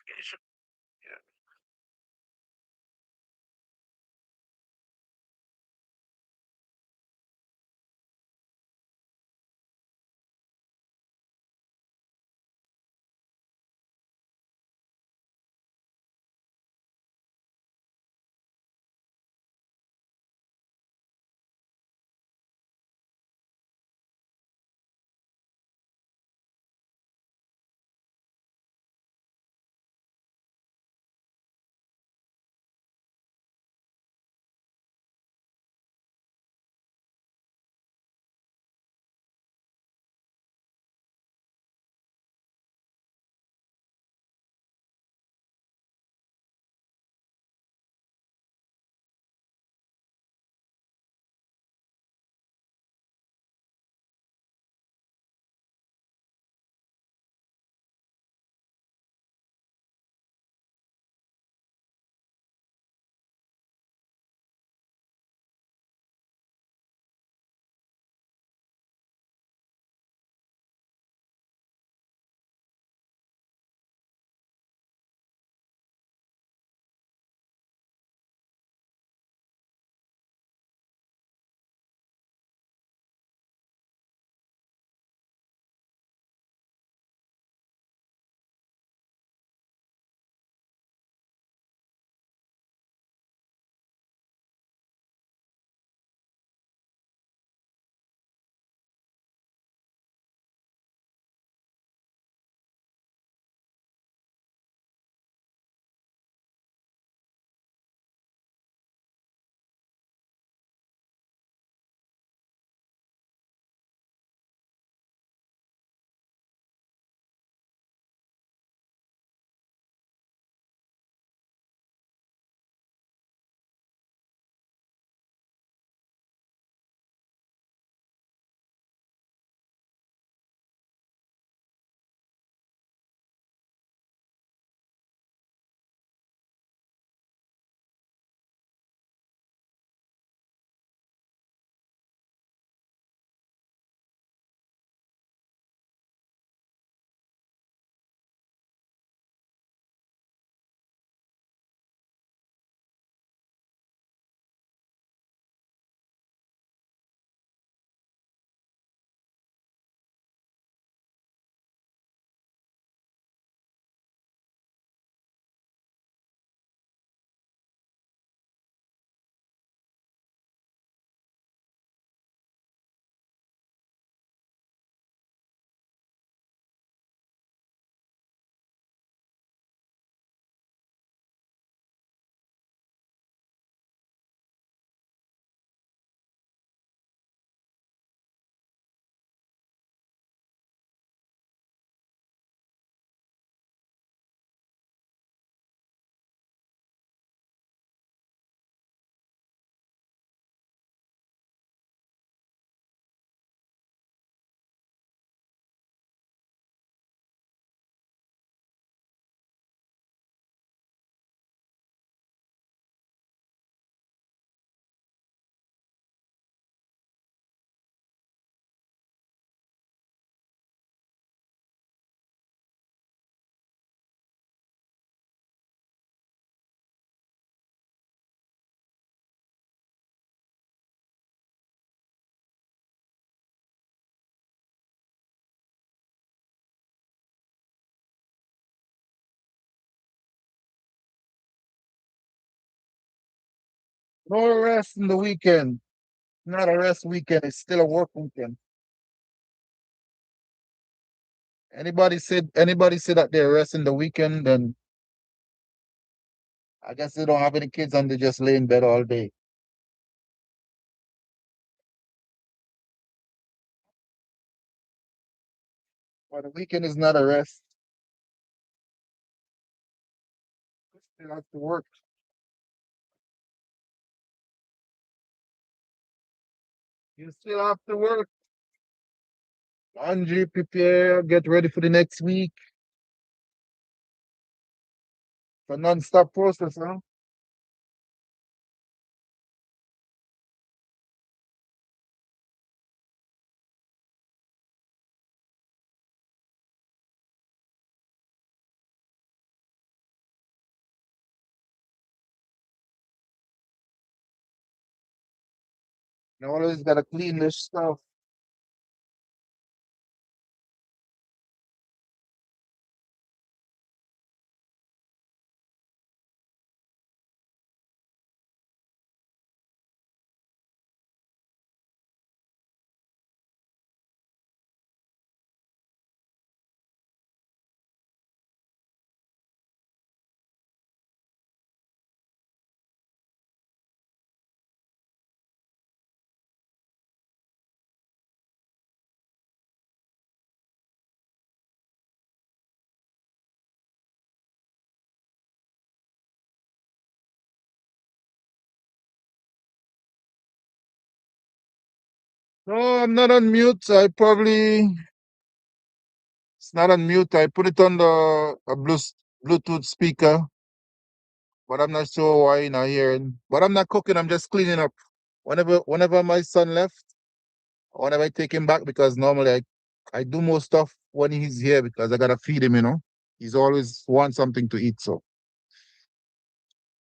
Yeah. No rest in the weekend. Not a rest weekend. It's still a work weekend. Anybody said that they're resting the weekend, then I guess they don't have any kids and they just lay in bed all day. But the weekend is not a rest. You still have to work. You still have to work. Laundry, prepare, get ready for the next week. It's a non-stop process, huh? You always gotta clean this stuff. No, I'm not on mute. I probably it's not on mute. I put it on the a Bluetooth speaker, but I'm not sure why you're not hearing. But I'm not cooking. I'm just cleaning up. Whenever my son left, or whenever I take him back, because normally I do more stuff when he's here because I gotta feed him. He's always wants something to eat. So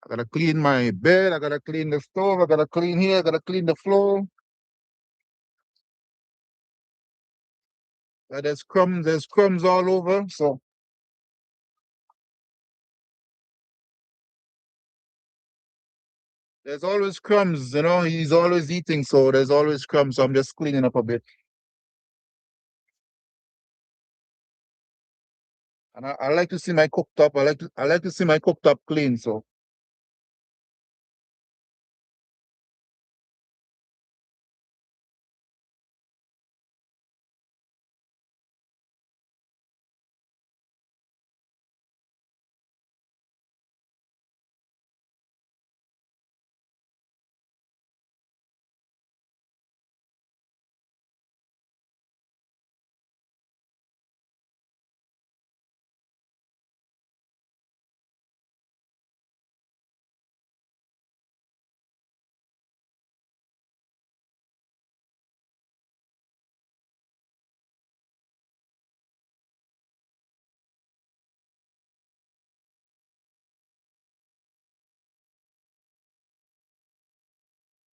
I gotta clean my bed. I gotta clean the stove. I gotta clean here. I gotta clean the floor. There's crumbs. There's crumbs all over. So there's always crumbs. He's always eating. So there's always crumbs. So I'm just cleaning up a bit. And I like to see my cooktop. I like to see my cooktop clean. So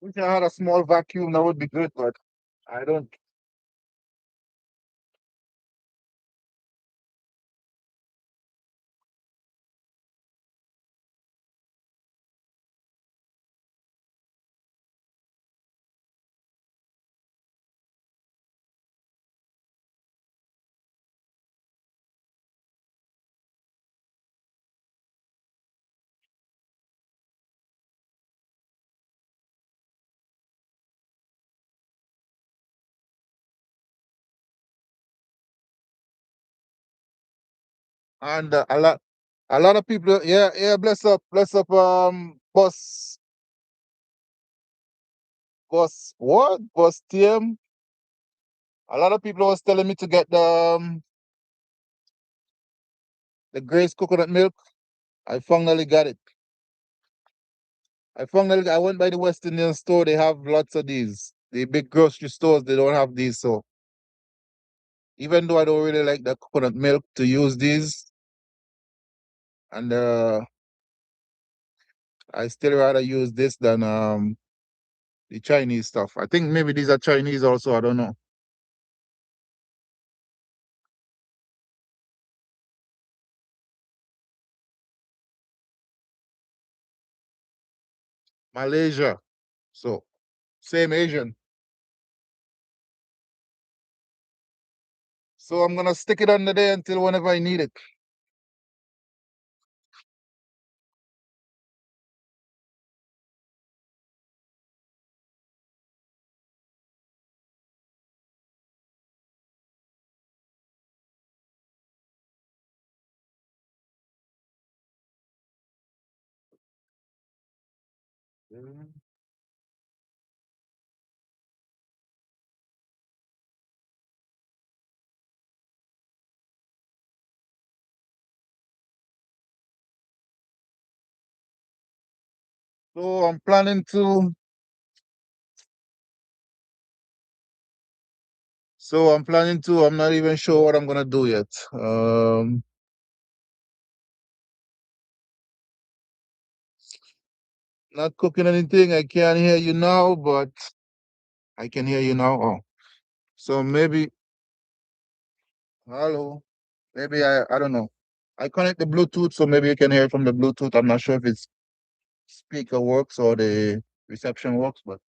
if I had a small vacuum, that would be good. But I don't. And a lot of people. Yeah, yeah. Bless up. Boss. What? Boss TM. A lot of people was telling me to get the Grace coconut milk. I finally got it. I went by the West Indian store. They have lots of these. The big grocery stores, they don't have these. So even though I don't really like the coconut milk to use these, and I still rather use this than the Chinese stuff. I think maybe these are Chinese also. I don't know. Malaysia. So same Asian. So I'm gonna stick it under there until whenever I need it. Mm. So I'm planning to. I'm not even sure what I'm gonna do yet. Not cooking anything. I can't hear you now, but I can hear you now. Oh, so maybe hello. Maybe I don't know. I connect the Bluetooth, so maybe you can hear from the Bluetooth. I'm not sure if it's speaker works or the reception works, but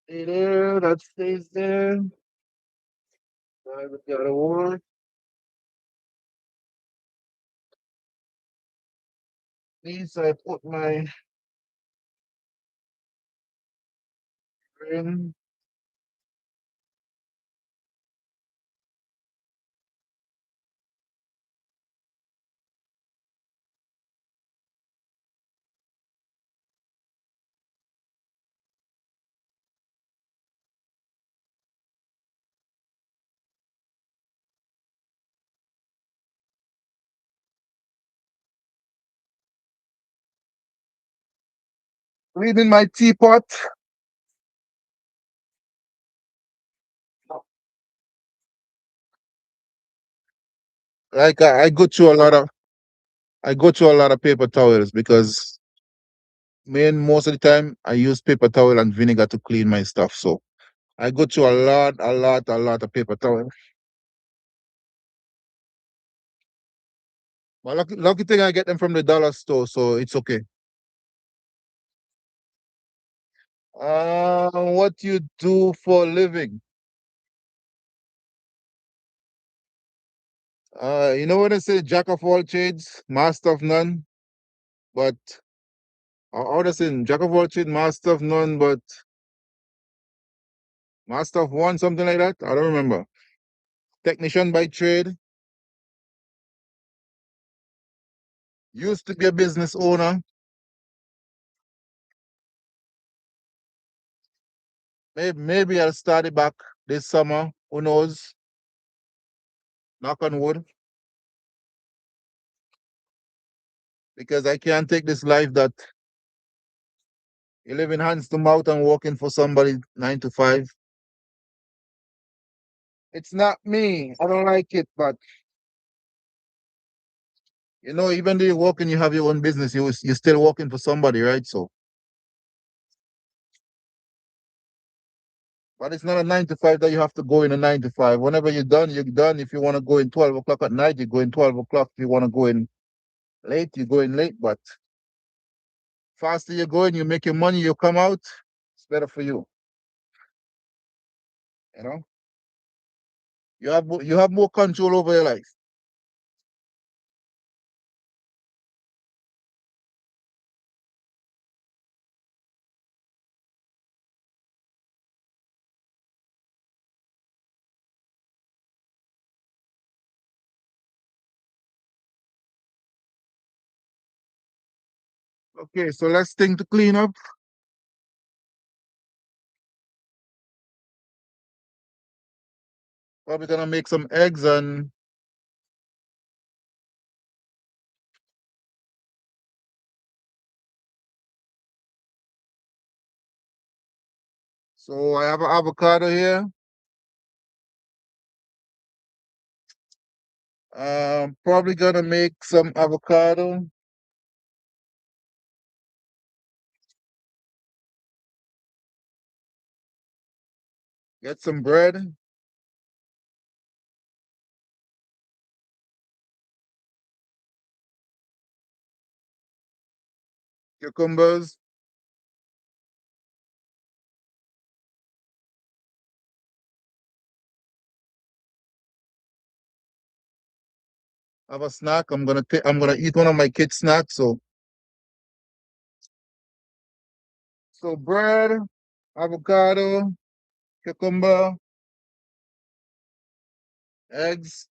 stay there. That stays there. Try with the other one. Please, I put my ring. Cleaning my teapot. Like I go through a lot of paper towels because most of the time I use paper towel and vinegar to clean my stuff. So I go through a lot of paper towel. But lucky thing I get them from the dollar store, so it's okay. What you do for a living? You know when I say jack of all trades, master of none, but how does it jack of all trades, master of none, but master of one, something like that? I don't remember. Technician by trade, used to be a business owner. Maybe I'll start it back this summer. Who knows? Knock on wood. Because I can't take this life that you live in hands to mouth and working for somebody 9 to 5. It's not me. I don't like it, but even though you're working, you have your own business. You're still working for somebody, right? So, but it's not a 9 to 5 that you have to go in a 9 to 5. Whenever you're done, you're done. If you want to go in 12 o'clock at night, you go in 12 o'clock. If you want to go in late, you go in late. But faster you're going, you make your money, you come out. It's better for you. You know, you have more control over your life. Okay, so let's think to clean up. Probably gonna make some eggs and so I have an avocado here. Probably gonna make some avocado. Get some bread, cucumbers. Have a snack. I'm gonna eat one of my kids' snacks. So bread, avocado, cucumber, eggs,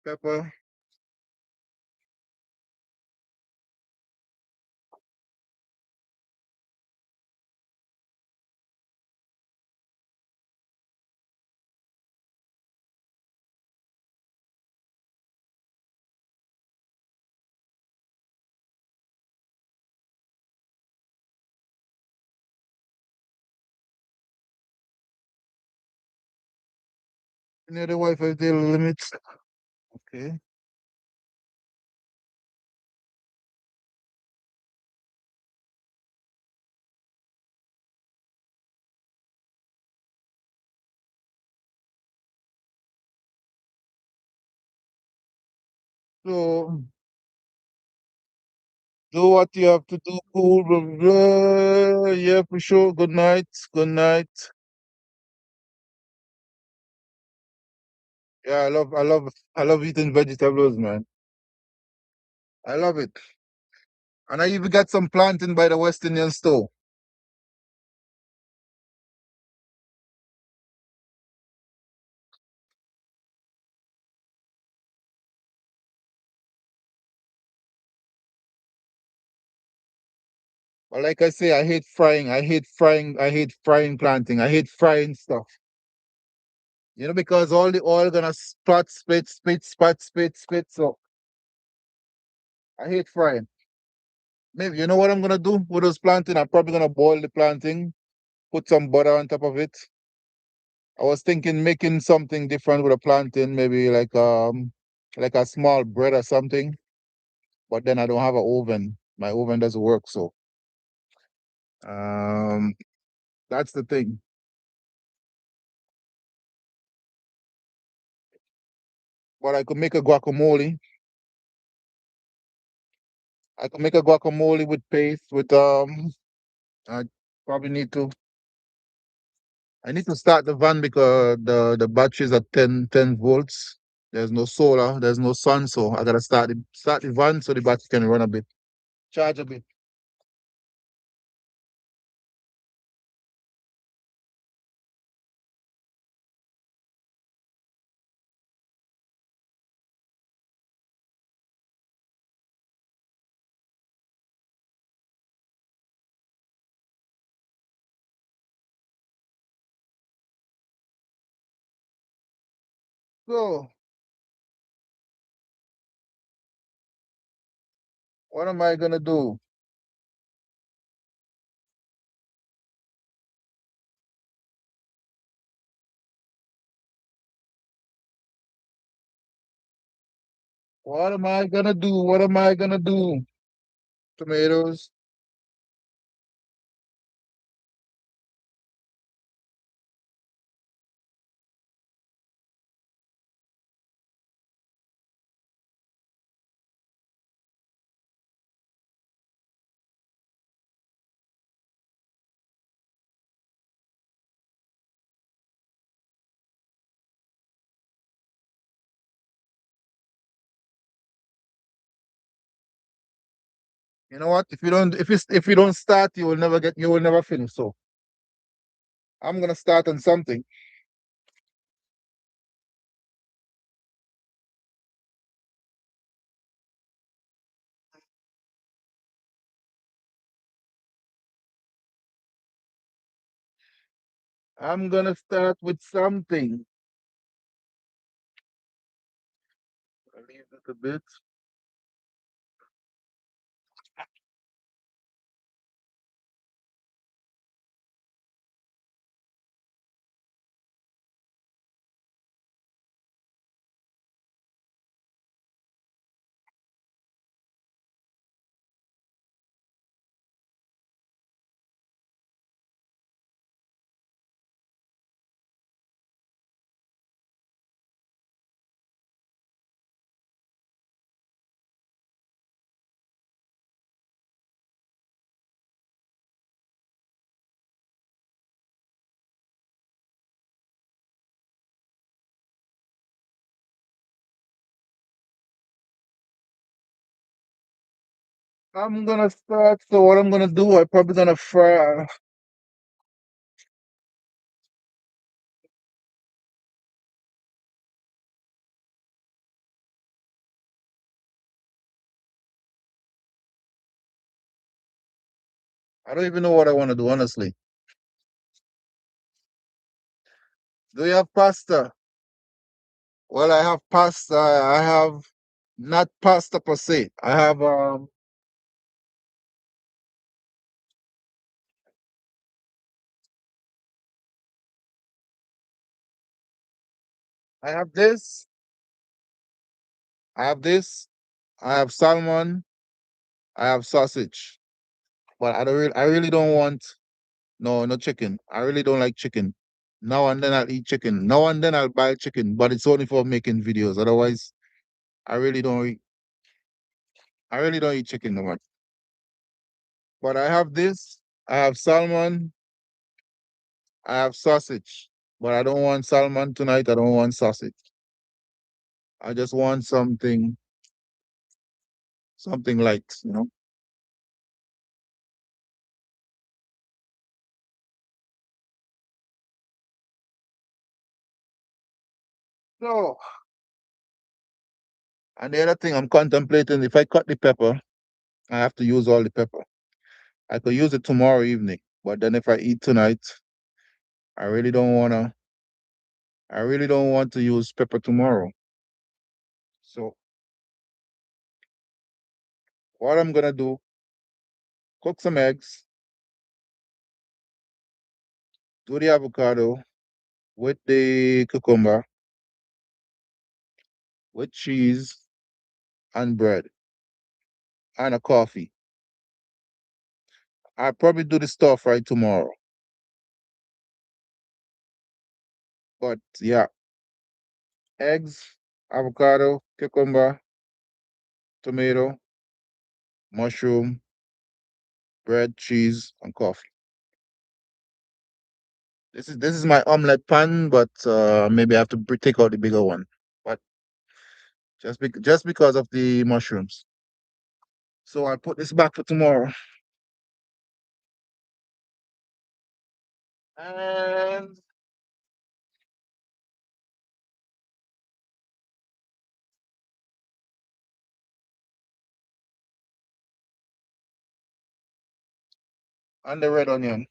pepper. Near the Wi-Fi daily limits. Okay. So do what you have to do. Cool. Blah, blah, blah. Yeah, for sure. Good night. Good night. Yeah, I love eating vegetables, man. I love it. And I even got some planting by the West Indian store. But like I say, I hate frying. I hate frying. I hate frying planting. I hate frying stuff. Because all the oil gonna spot, spit, spit, spot, spit, spit. So I hate frying. Maybe you know what I'm gonna do with those planting? I'm probably gonna boil the planting, put some butter on top of it. I was thinking making something different with a plantain, maybe like a small bread or something. But then I don't have an oven. My oven doesn't work, so um that's the thing. But I could make a guacamole. I could make a guacamole with paste with I probably need to start the van because the batteries are 10 volts. There's no solar, there's no sun, so I gotta start the van so the battery can run a bit, charge a bit. So what am I gonna do? What am I gonna do? What am I gonna do? Tomatoes. You know what? If you don't start, you will never finish. So I'm gonna start on something. I'm gonna start with something. I'll leave it a bit. I'm gonna start. So what I'm gonna do, I'm probably gonna fry. I don't even know what I want to do, honestly. Do you have pasta? Well, I have pasta. I have not pasta per se. I have this. I have this. I have salmon. I have sausage. But I really don't want no chicken. I really don't like chicken. Now and then I'll eat chicken. Now and then I'll buy chicken, but it's only for making videos. Otherwise, I really don't eat I really don't eat chicken no much. But I have this. I have salmon. I have sausage. But I don't want salmon tonight. I don't want sausage. I just want something light. So, and the other thing I'm contemplating, if I cut the pepper, I have to use all the pepper. I could use it tomorrow evening, but then if I eat tonight, I really don't wanna. I really don't want to use pepper tomorrow. So what I'm gonna do, cook some eggs, do the avocado with the cucumber, with cheese and bread and a coffee. I'll probably do the stir fry tomorrow. But yeah, eggs, avocado, cucumber, tomato, mushroom, bread, cheese, and coffee. This is my omelette pan, but maybe I have to take out the bigger one. But just because of the mushrooms. So I'll put this back for tomorrow. And the red onion.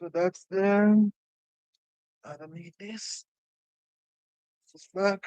So that's there. I don't need this. This back.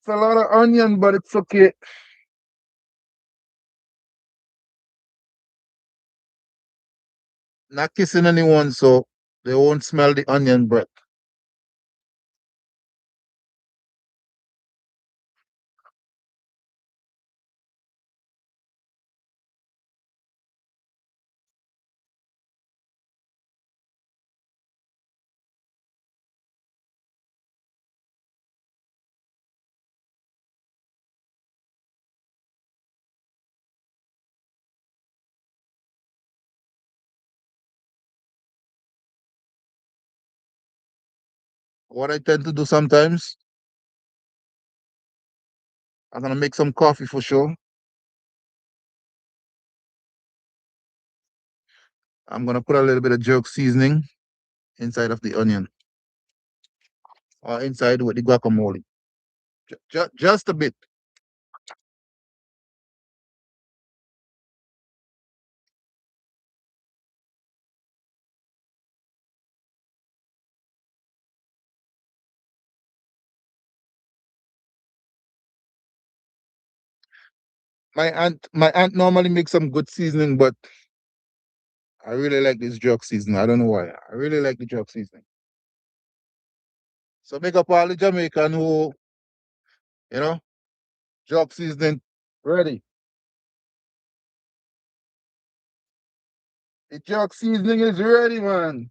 It's a lot of onion, but it's okay. Not kissing anyone, so they won't smell the onion breath. What I tend to do sometimes, I'm gonna make some coffee for sure. I'm gonna put a little bit of jerk seasoning inside of the onion or inside with the guacamole. Just a bit. My aunt normally makes some good seasoning, but I really like this jerk seasoning. I don't know why. I really like the jerk seasoning. So make up all the Jamaican who, you know, jerk seasoning ready. The jerk seasoning is ready, man.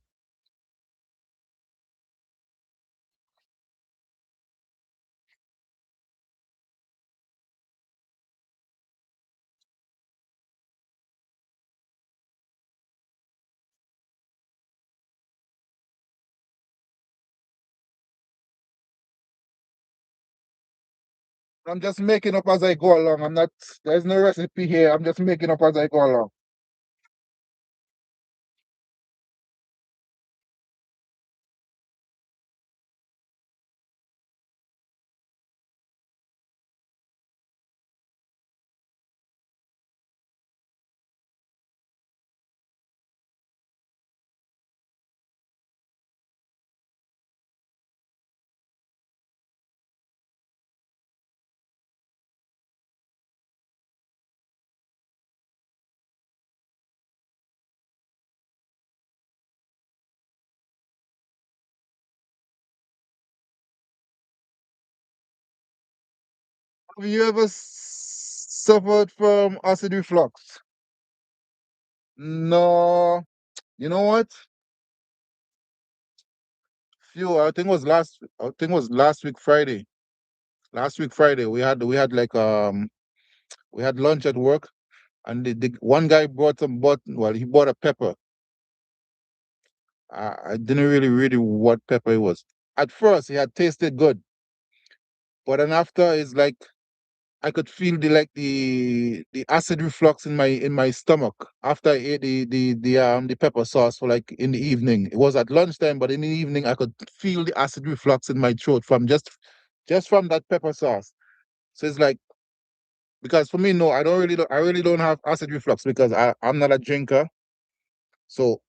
I'm just making up as I go along. I'm not, there's no recipe here. I'm just making up as I go along. Have you ever suffered from acid reflux? No. You know what? I think it was last week Friday. Last week Friday, we had like we had lunch at work, and the one guy he bought a pepper. I didn't really read what pepper it was. At first, it had tasted good, but then after, it's like I could feel the acid reflux in my stomach after I ate the pepper sauce for like in the evening. It was at lunchtime, but in the evening I could feel the acid reflux in my throat from just from that pepper sauce. So it's like, because for me, no, I really don't have acid reflux because I'm not a drinker. So,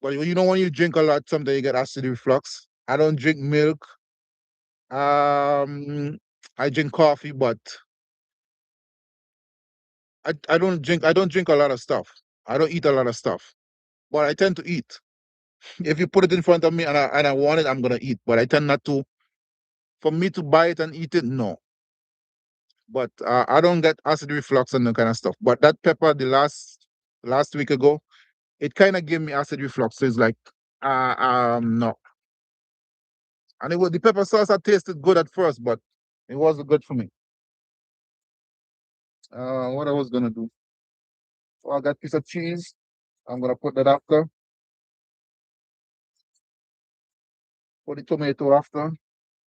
but when you drink a lot, sometimes you get acid reflux. I don't drink milk. I drink coffee, but I don't drink a lot of stuff. I don't eat a lot of stuff, but I tend to eat. If you put it in front of me and I want it, I'm gonna eat. But I tend not to. For me to buy it and eat it, no. But I don't get acid reflux and that kind of stuff. But that pepper, the last week ago, it kind of gave me acid reflux. So it's like, no. And the pepper sauce had tasted good at first, but it wasn't good for me. What I was gonna do? So I got piece of cheese. I'm gonna put that after. Put the tomato after.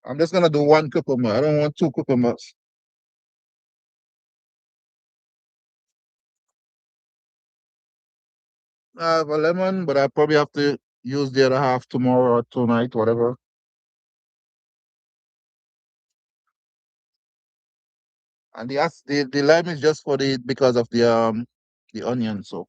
I'm just gonna do one cucumber. I don't want two cucumbers. I have a lemon, but I probably have to use the other half tomorrow or tonight, whatever. And the lime is just for because of the onion. So,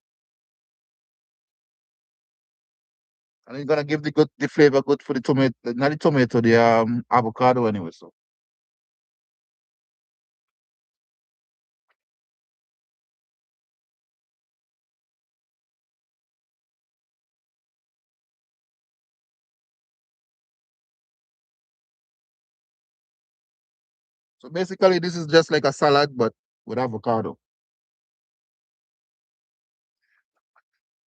and it's gonna give the flavor good for the tomato, not the tomato, the avocado anyway. So So basically, this is just like a salad, but with avocado.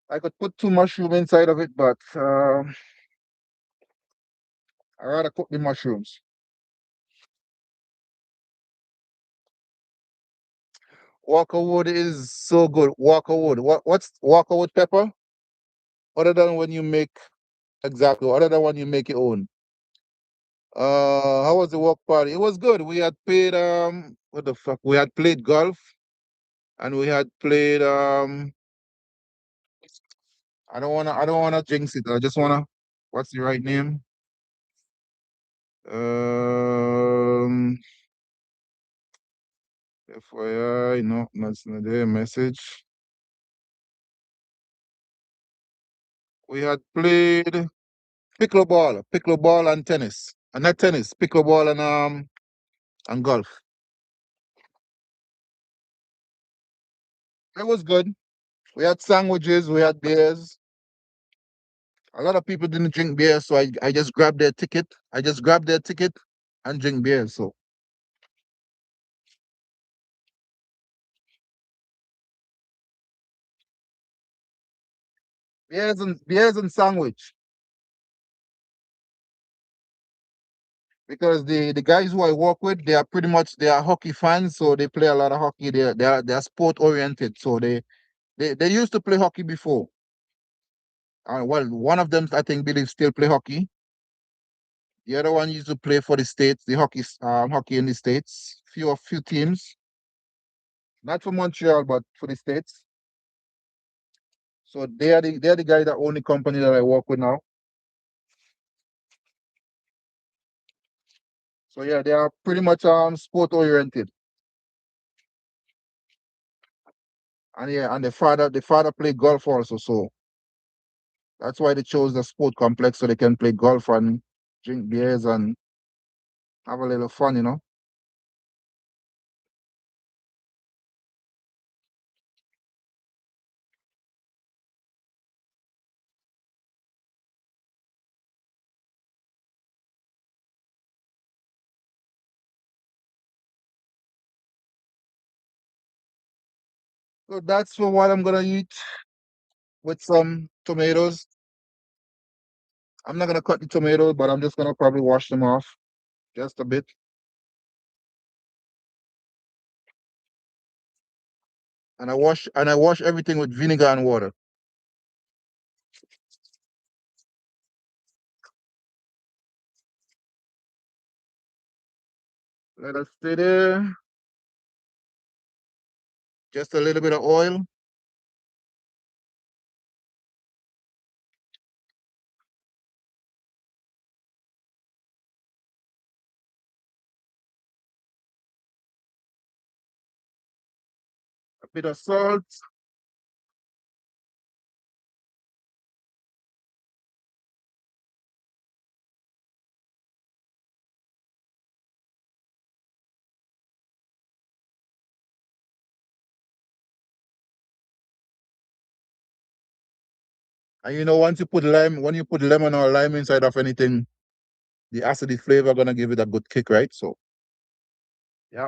I could put two mushroom inside of it, but I rather cook the mushrooms. Walker wood is so good. Walker wood. What's Walker wood pepper? Other than when you make exactly, other than when you make your own. How was the work party? It was good. We had played what the fuck? We had played golf and we had played I don't wanna jinx it. I just wanna what's the right name? Um FYI, no, that's not there. Message. We had played pickleball and tennis. And not tennis, pickleball and golf. It was good. We had sandwiches, we had beers. A lot of people didn't drink beer, so I just grabbed their ticket. I just grabbed their ticket and drink beer. So beers and sandwich. Because the guys who I work with, they are pretty much they are hockey fans, so they play a lot of hockey. They are sport oriented, so they used to play hockey before. Well, one of them I think believe still play hockey. The other one used to play for the states, the hockey in the states. Few teams, not for Montreal, but for the states. So they are the guy that own the company that I work with now. So yeah, they are pretty much sport oriented. And yeah, and the father played golf also, so that's why they chose the sport complex so they can play golf and drink beers and have a little fun. So that's for what I'm gonna eat with some tomatoes. I'm not gonna cut the tomatoes, but I'm just gonna probably wash them off just a bit. And I wash everything with vinegar and water. Let us stay there. Just a little bit of oil, a bit of salt, and once you put lime, when you put lemon or lime inside of anything, the acidic flavor gonna give it a good kick, right? So yeah,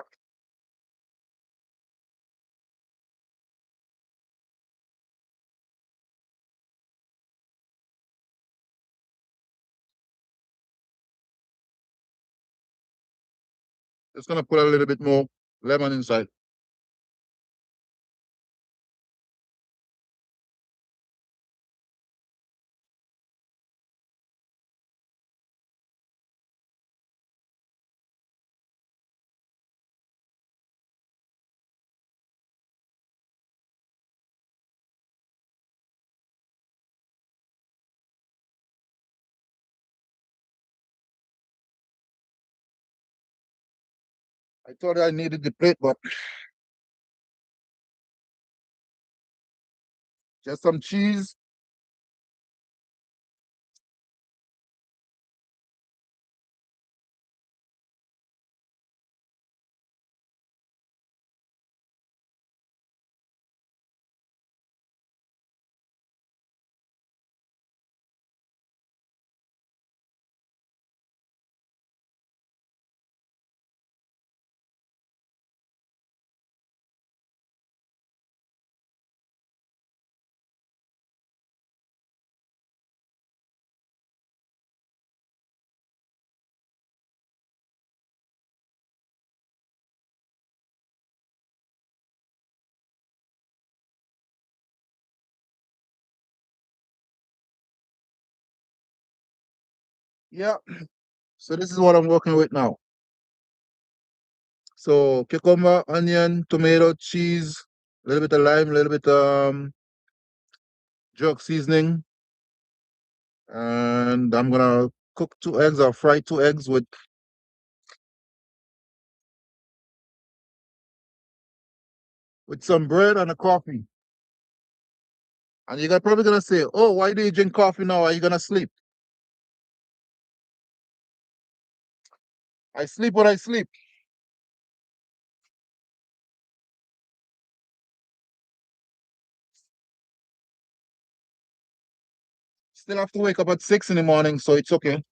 just gonna put a little bit more lemon inside. I thought I needed the plate, but just some cheese. Yeah. So this is what I'm working with now. So cucumber, onion, tomato, cheese, a little bit of lime, a little bit jerk seasoning, and I'm gonna cook 2 eggs or fry 2 eggs with some bread and a coffee. And you're probably gonna say, "Oh, why do you drink coffee now? Are you gonna sleep?" I sleep when I sleep. Still have to wake up at 6 in the morning, so it's okay.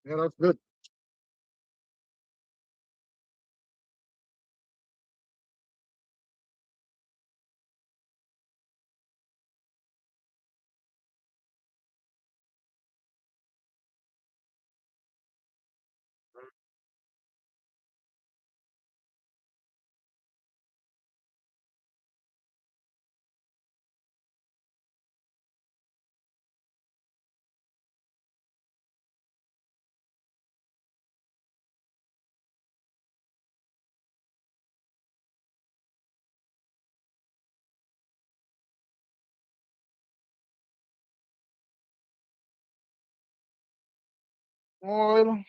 Yeah, that's good. Oil.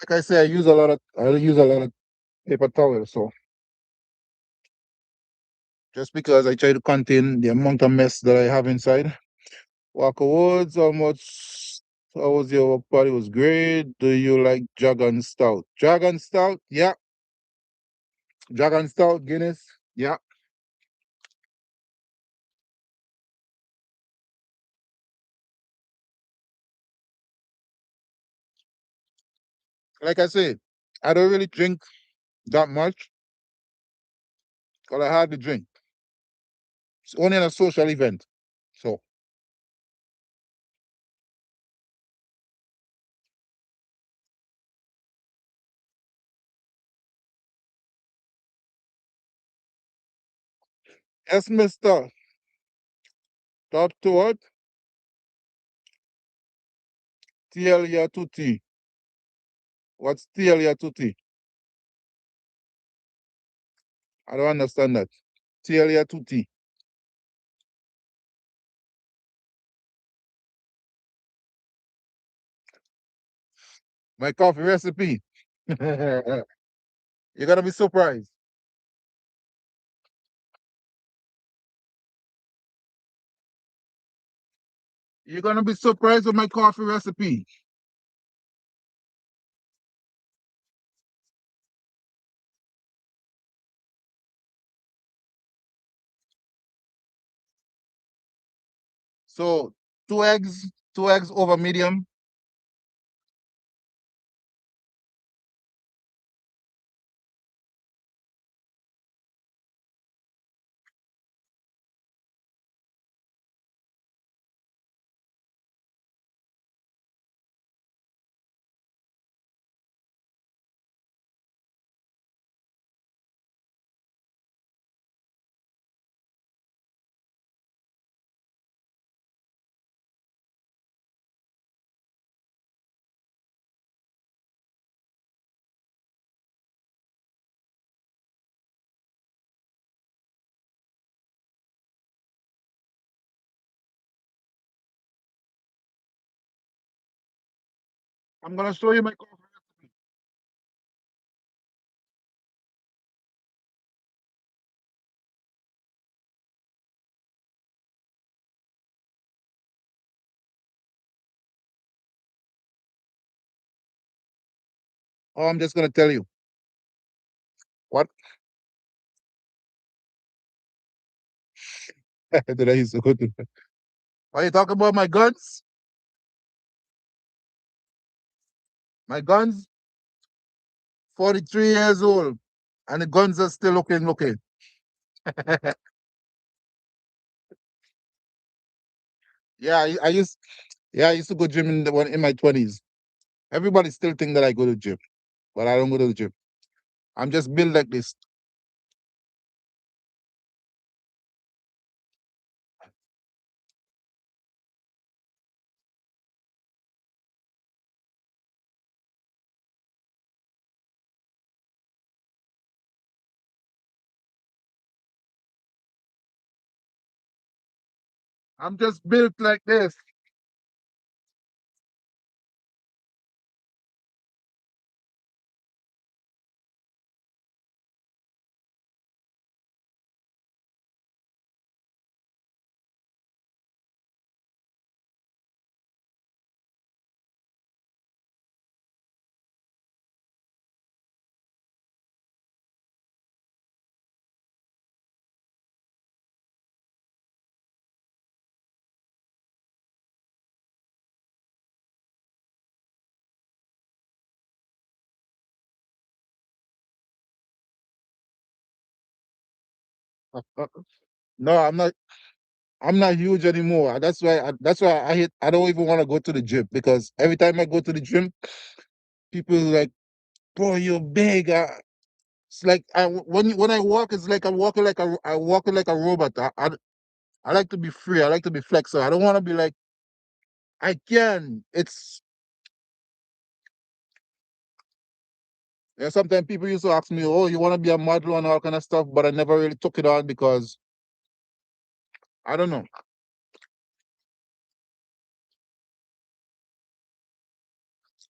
Like I say, I use a lot of paper towel. So just because I try to contain the amount of mess that I have inside. Walker Woods, how was your party? Was great. Do you like Dragon Stout? Dragon Stout, yeah. Dragon Stout, Guinness, yeah. Like I said, I don't really drink that much, but I hardly drink. It's only in a social event. So, yes, Mister. Talk to what? Tielia Tutti. What's Tielia Tutti? I don't understand that. Tielia Tutti. My coffee recipe. You're gonna be surprised. You're gonna be surprised with my coffee recipe. So 2 eggs, 2 eggs over medium. I'm gonna show you my coffee. Oh, I'm just gonna tell you what did I used to go to. Are you talking about my guns? My guns, 43 years old, and the guns are still looking. Yeah, I used yeah, I used to go gym in my 20s. Everybody still think that I go to gym, but I don't go to the gym. I'm just built like this. I'm just built like this. No, I'm not huge anymore. That's why I don't even want to go to the gym because every time I go to the gym, people like, bro, you're big. It's like when I walk, it's like I walking like a robot. I like to be free. I like to be flexible. I don't want to be like I can. It's yeah. Sometimes people used to ask me, "Oh, you want to be a model and all kind of stuff," but I never really took it on because I don't know.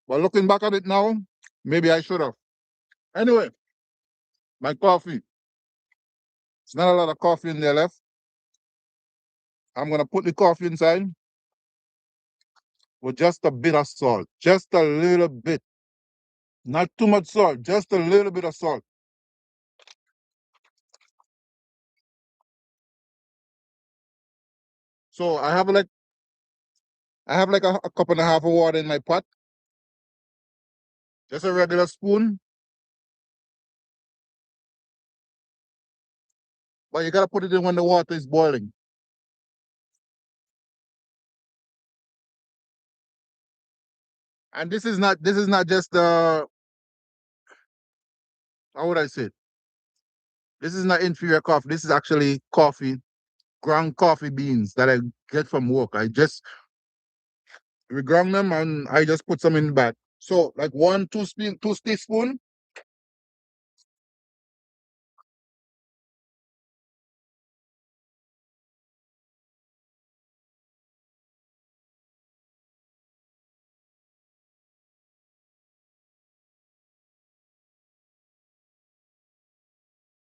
But looking back at it now, maybe I should have. Anyway, my coffee. It's not a lot of coffee in there left. I'm gonna put the coffee inside with just a bit of salt, just a little bit, not too much salt, just a little bit of salt. So I have like a cup and a half of water in my pot, just a regular spoon, but you gotta put it in when the water is boiling. And this is not just how would I say it? This is not inferior coffee. This is actually coffee, ground coffee beans that I get from work. I just we ground them and I just put some in the bag. So like one, two teaspoon.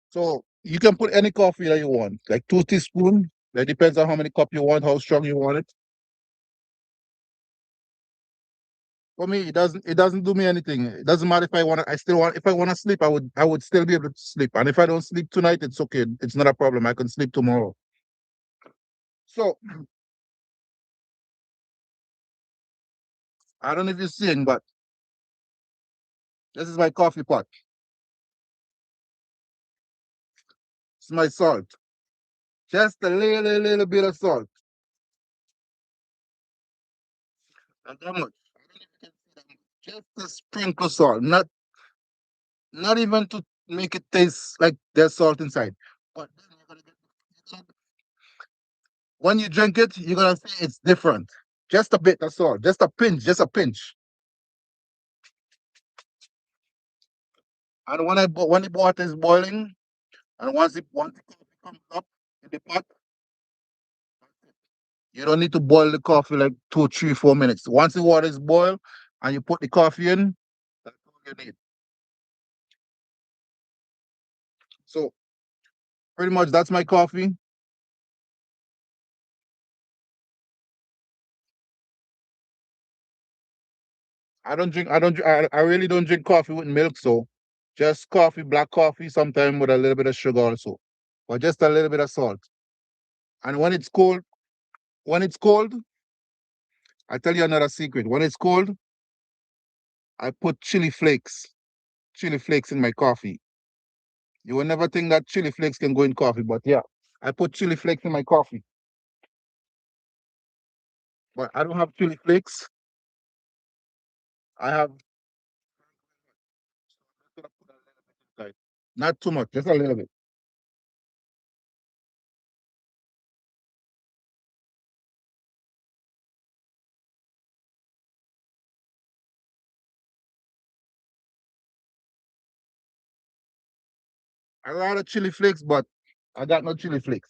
So you can put any coffee that you want, like two teaspoon. That depends on how many cup you want, how strong you want it. For me, it doesn't do me anything. It doesn't matter if I want to, I still want if I want to sleep, I would still be able to sleep. And if I don't sleep tonight, it's okay. It's not a problem. I can sleep tomorrow. So I don't know if you're seeing, but this is my coffee pot. It's my salt. Just a little bit of salt. Not that much. I don't know if you can see that much. Just a sprinkle salt. Not even to make it taste like there's salt inside. But then when you drink it, you're gonna see it's different. Just a bit of salt, just a pinch, just a pinch. And when the water is boiling, and once the coffee comes up in the pot, you don't need to boil the coffee like 2, 3, 4 minutes. Once the water is boiled, and you put the coffee in, that's all you need. So pretty much that's my coffee. I really don't drink coffee with milk, so just coffee, black coffee, sometimes with a little bit of sugar also. Or just a little bit of salt. And when it's cold, I tell you another secret. When it's cold, I put chili flakes in my coffee. You will never think that chili flakes can go in coffee, but yeah, I put chili flakes in my coffee. But I don't have chili flakes. I have like not too much, just a little bit. A lot of chili flakes, but I got no chili flakes.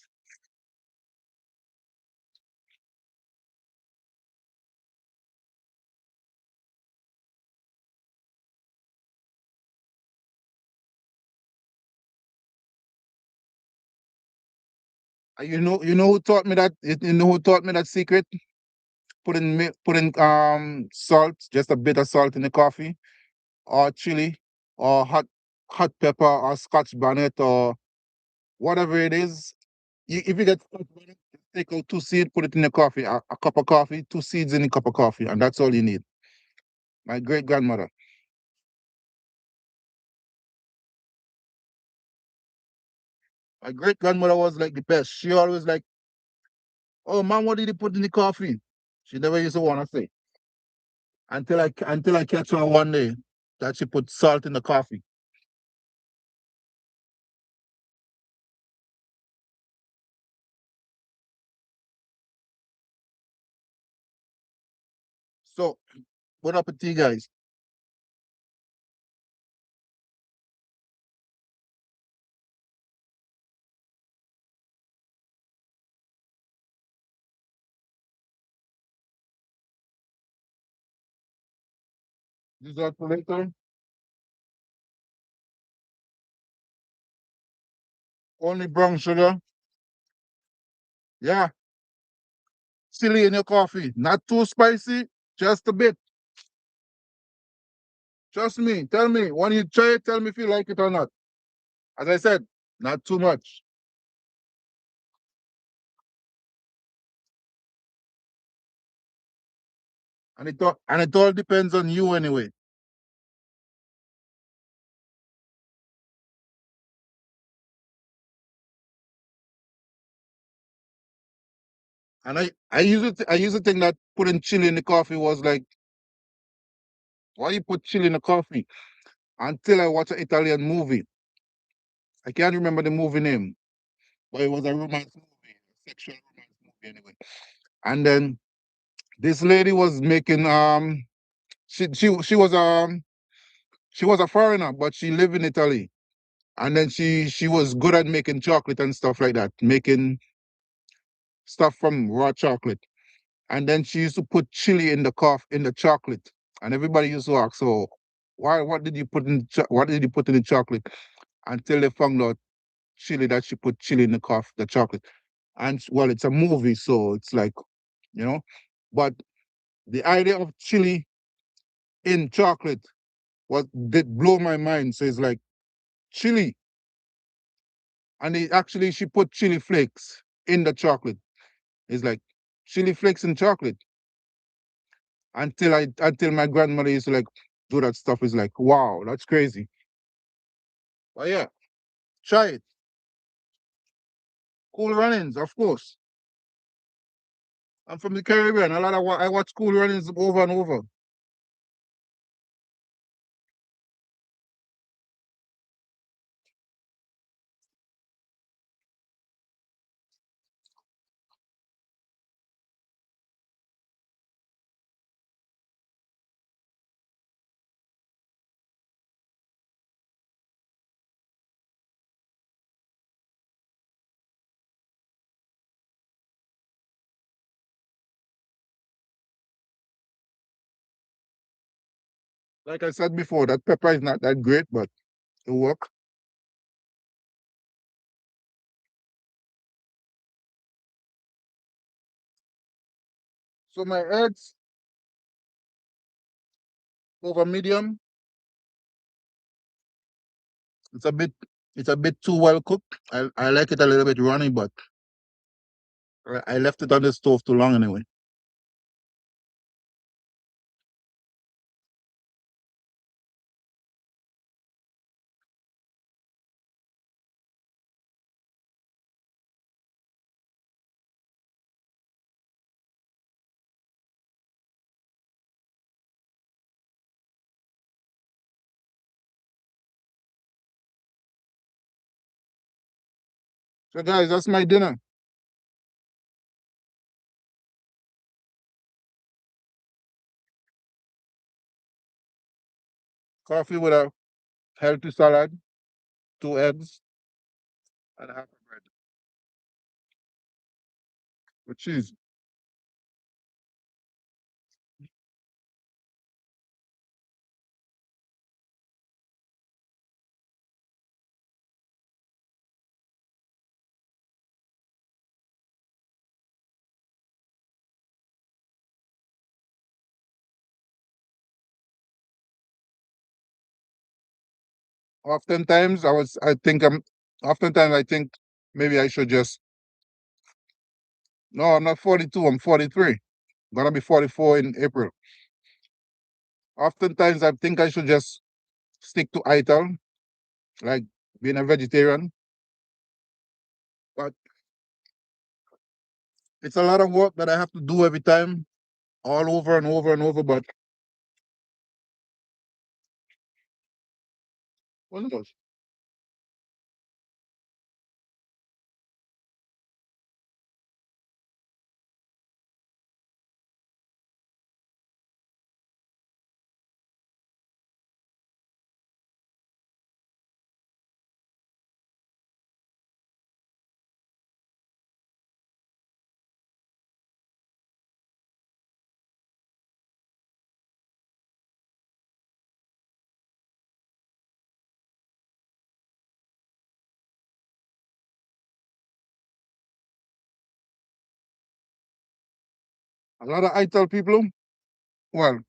You know who taught me that? You know who taught me that secret? Putting salt, just a bit of salt in the coffee, or chili, or hot pepper, or Scotch bonnet, or whatever it is. If you get Scotch bonnet, just take out 2 seeds, put it in the coffee, a cup of coffee, 2 seeds in a cup of coffee, and that's all you need. My great grandmother. My great grandmother was like the best. She always like, "Oh, mom, what did you put in the coffee?" She never used to want to say until I catch her one day that she put salt in the coffee. So, what up with you guys? This is for later. Only brown sugar. Yeah, chili in your coffee. Not too spicy, just a bit. Trust me. Tell me when you try it. Tell me if you like it or not. As I said, not too much. And it all depends on you anyway. And I used to think that putting chili in the coffee was like, why you put chili in the coffee? Until I watched an Italian movie. I can't remember the movie name, but it was a romance movie, a sexual romance movie anyway. And then this lady was making she was a foreigner, but she lived in Italy. And then she was good at making chocolate and stuff like that, making stuff from raw chocolate. And then she used to put chili in the chocolate. And everybody used to ask, so why what did you put in the chocolate? Until they found out chili that she put chili in the chocolate. And well, it's a movie, so it's like, you know. But the idea of chili in chocolate was did blow my mind. So it's like chili, and she put chili flakes in the chocolate. It's like chili flakes in chocolate. Until my grandmother used to like do that stuff. Is like, wow, that's crazy. But yeah, try it. Cool Runnings, of course. I'm from the Caribbean. I watch Cool Runnings over and over. Like I said before, that pepper is not that great, but it work. So my eggs over medium. It's a bit it's a bit too well cooked. I like it a little bit runny, but I left it on the stove too long anyway. So guys, that's my dinner. Coffee with a healthy salad, two eggs, and half a bread with cheese. Oftentimes I think maybe I should just no, I'm not 42, I'm 43. I'm gonna be 44 in April. Oftentimes I think I should just stick to ital, like being a vegetarian. But it's a lot of work that I have to do every time, all over and over and over. But who knows? A lot of ital people, well,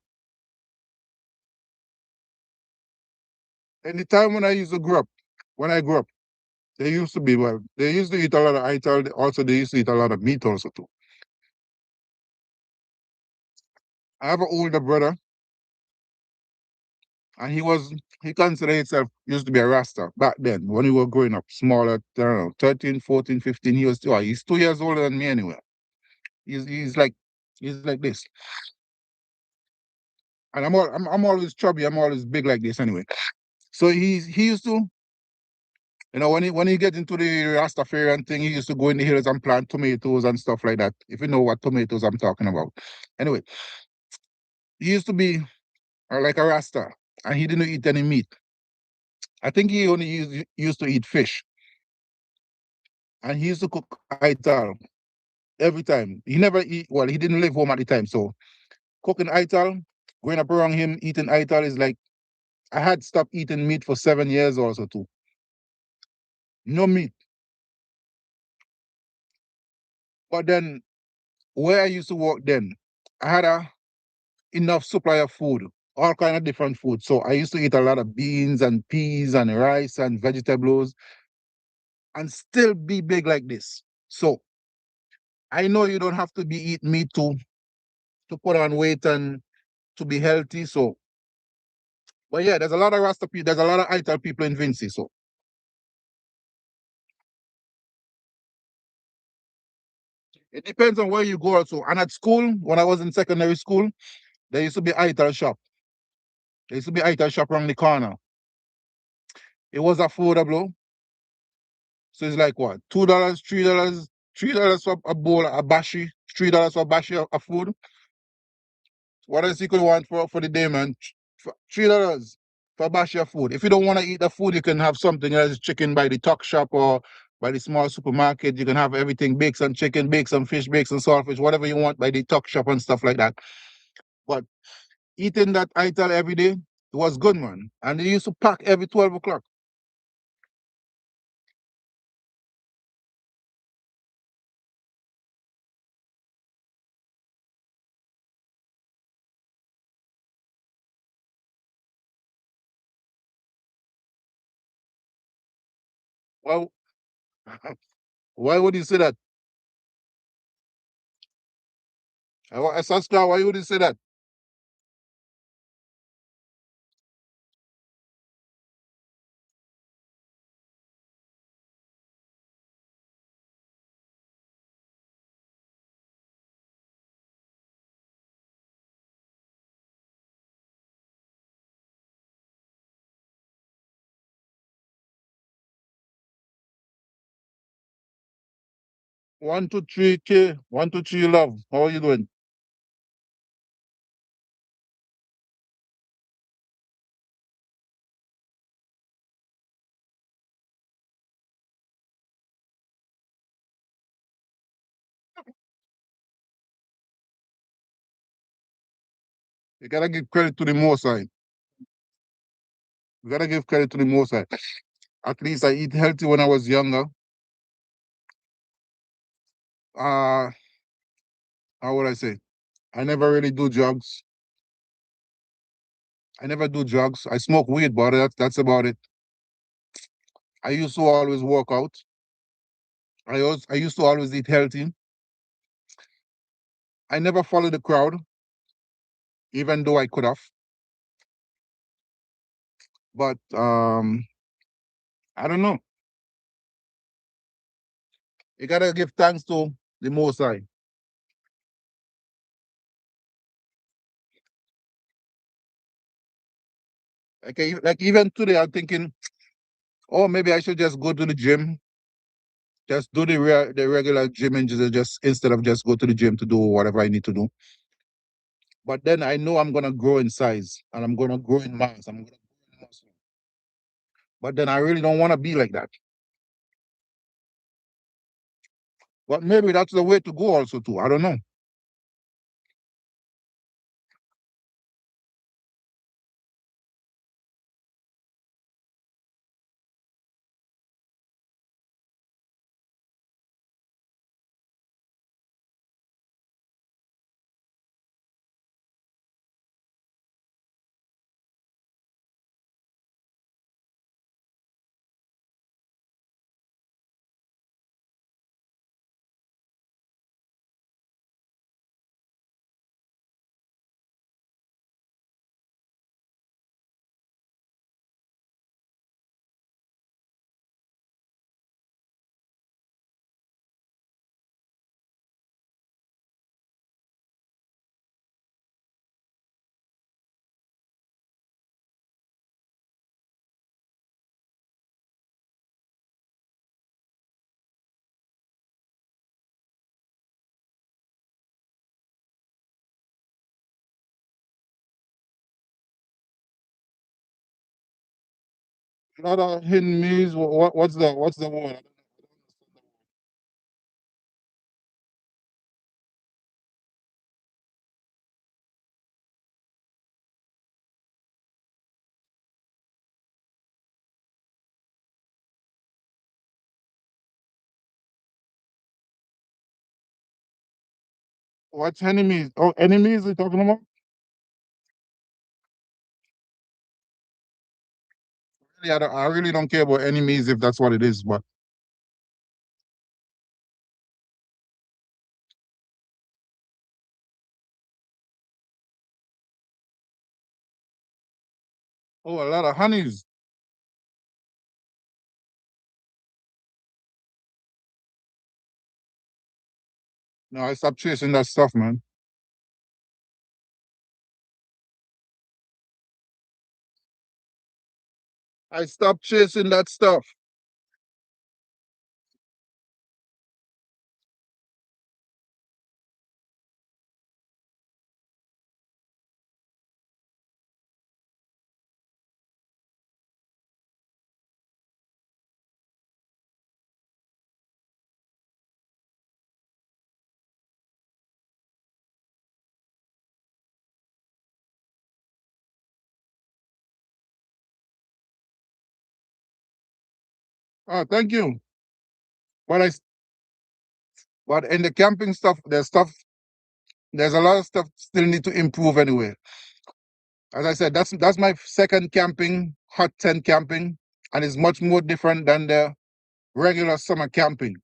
in the time when I used to grow up, when I grew up, they used to be, well, they used to eat a lot of ital. Also, they used to eat a lot of meat also too. I have an older brother, and he considered himself used to be a Rasta back then when we were growing up, smaller, I don't know, 13, 14, 15. He's 2 years older than me anyway. He's like this. And I'm always chubby, I'm always big like this anyway. So he used to, when he get into the Rastafarian thing, he used to go in the hills and plant tomatoes and stuff like that. If you know what tomatoes I'm talking about. Anyway, he used to be like a Rasta, and he didn't eat any meat. I think he only used to eat fish, and he used to cook ital every time. He never eat. Well, he didn't live home at the time, so cooking ital, growing up around him eating ital is like I had stopped eating meat for 7 years also too. No meat. But then where I used to work then, I had a enough supply of food, all kind of different food. So I used to eat a lot of beans and peas and rice and vegetables and still be big like this. So I know you don't have to be eating meat to put on weight and to be healthy. So, but yeah, there's a lot of Rasta people, there's a lot of ITAL people in Vinci. So it depends on where you go also. And at school, when I was in secondary school, there used to be ITAL shop. There used to be ITAL shop around the corner. It was affordable. So it's like what, $2, $3 for a bowl, a bashi, $3 for a bashi of food. What else you could want for the day, man? $3 for a bashi of food. If you don't want to eat the food, you can have something else, chicken by the tuck shop or by the small supermarket. You can have everything, bake some chicken, bake some fish, bake some saltfish, whatever you want by the tuck shop and stuff like that. But eating that ital every day, It was good, man. And they used to pack every 12 o'clock. Well, why would you say that? Saskia, why would you say that? One, two, three, K. One, two, three, love. How are you doing? You gotta give credit to the most side. You gotta give credit to the most side. At least I eat healthy when I was younger. Uh, how would I say? I never really do drugs. I never do drugs. I smoke weed, but that's about it. I used to always work out. I used to always eat healthy. I never follow the crowd, even though I could have. But I don't know. You gotta give thanks to the Most High. Like even today, I'm thinking, oh, maybe I should just go to the gym, just do the regular gym, and just instead of just go to the gym to do whatever I need to do. But then I know I'm gonna grow in size and I'm gonna grow in mass. I'm gonna grow in muscle. But then I really don't want to be like that. But maybe that's the way to go also too. I don't know. Not hidden means what's the word? What's enemies? Oh, enemies we talking about? Really, I really don't care about enemies if that's what it is. But oh, a lot of honeys. No, I stopped chasing that stuff, man. I stopped chasing that stuff. Oh, thank you. But but in the camping stuff, there's a lot of stuff still need to improve anyway. As I said, that's my second camping, hot tent camping, and it's much more different than the regular summer camping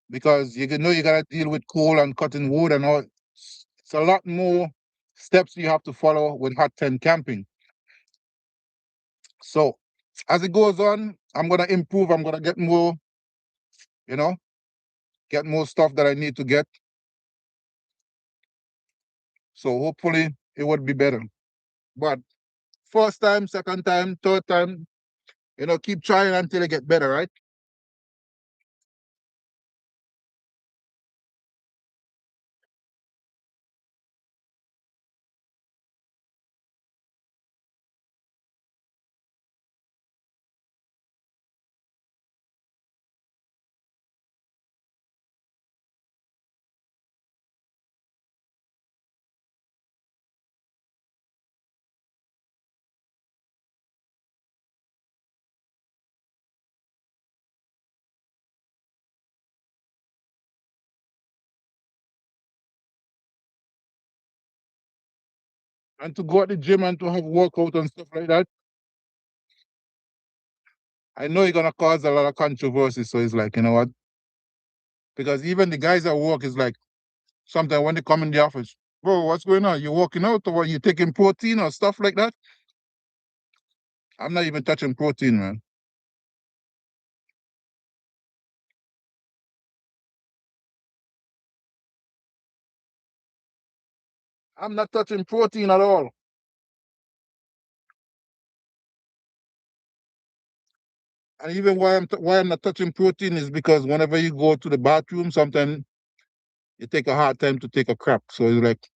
because you know you gotta deal with coal and cutting wood and all. It's a lot more steps you have to follow with hot tent camping. So as it goes on, I'm gonna improve. I'm gonna get more, you know, get more stuff that I need to get. So hopefully it would be better. But first time, second time, third time, keep trying until it get better, right? And to go at the gym and to have workout and stuff like that, I know you're gonna cause a lot of controversy. So it's like, you know what? Because even the guys at work is like sometimes when they come in the office, bro, what's going on? You working out or what? You taking protein or stuff like that? I'm not even touching protein, man. I'm not touching protein at all. And even why I'm not touching protein is because whenever you go to the bathroom, sometimes you take a hard time to take a crap. So it's like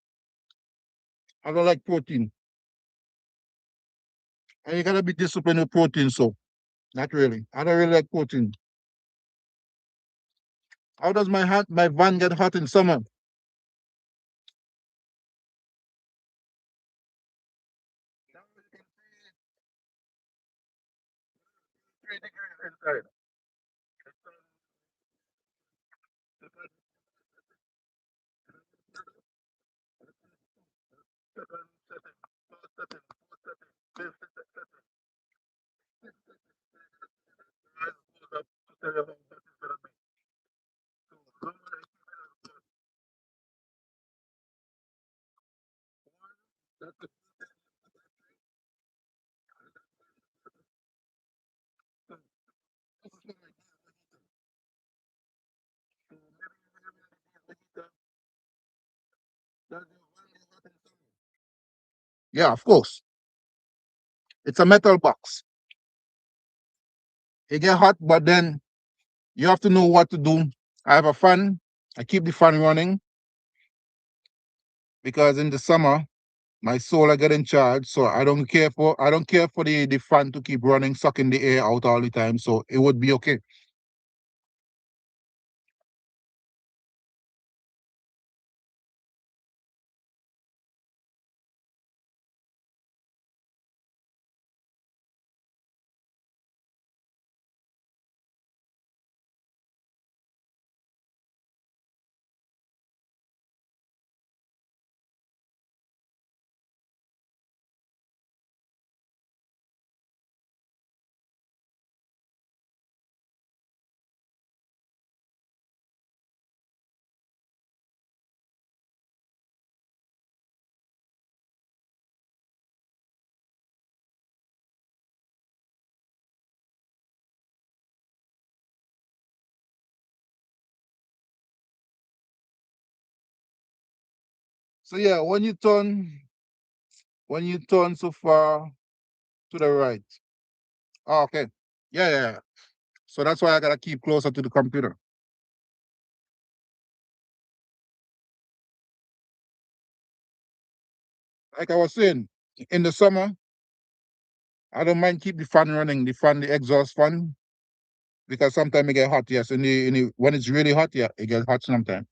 I don't like protein. And you gotta be disciplined with protein, so not really. I don't really like protein. How does my van get hot in summer? Yeah, of course. It's a metal box. It get hot, but then you have to know what to do. I have a fan. I keep the fan running because in the summer my solar get in charge. So I don't care for the fan to keep running, sucking the air out all the time. So it would be okay. So yeah, when you turn so far to the right. Oh, okay. Yeah, yeah, yeah. So that's why I gotta keep closer to the computer. Like I was saying, in the summer, I don't mind keep the fan running, the exhaust fan, because sometimes it get hot. Yes, when it's really hot, yeah, it gets hot sometimes.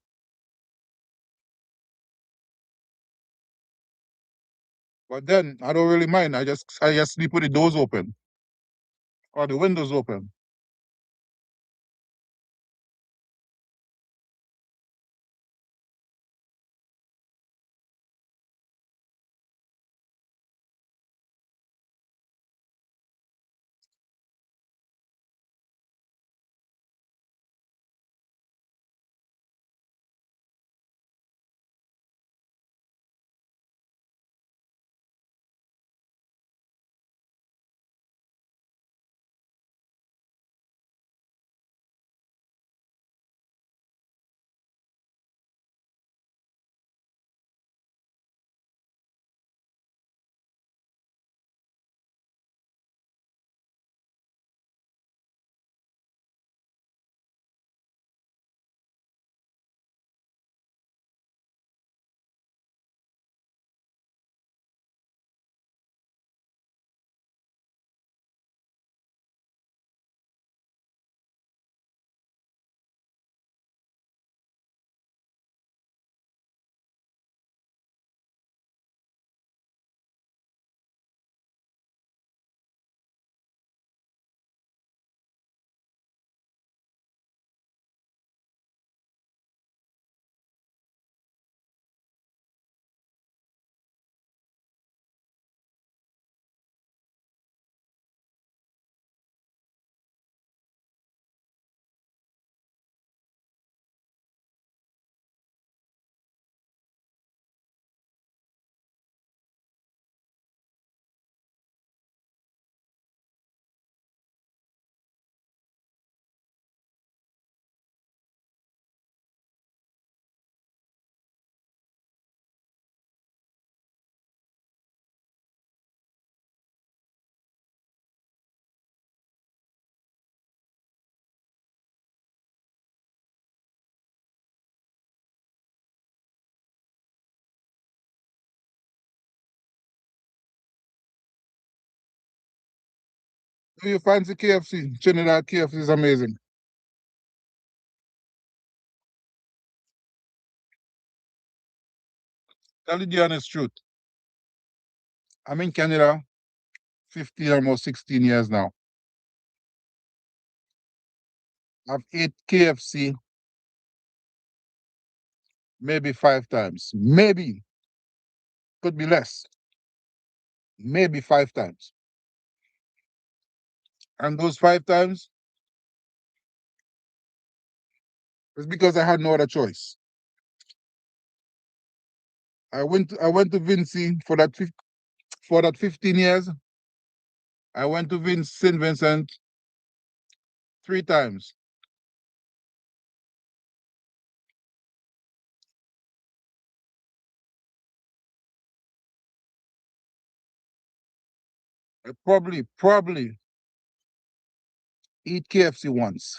But then I don't really mind. I just sleep with the doors open or the windows open. Do you fancy KFC? Trinidad KFC is amazing. Tell you the honest truth. I'm in Canada 15, almost 16 years now. I've ate KFC maybe 5 times. Maybe. Could be less. Maybe 5 times. And those 5 times is because I had no other choice. I went to Vinci for that 15 years. I went to St. Vincent 3 times. I probably eat KFC once.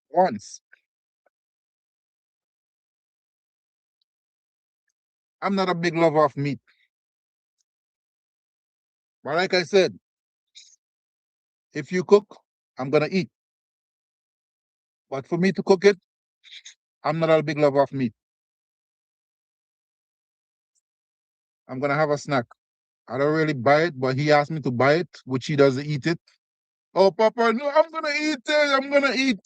Once. I'm not a big lover of meat. But like I said, if you cook, I'm gonna eat. But for me to cook it, I'm not a big lover of meat. I'm gonna have a snack. I don't really buy it, but he asked me to buy it, which he doesn't eat it. Oh, Papa, no, I'm gonna eat it. I'm gonna eat.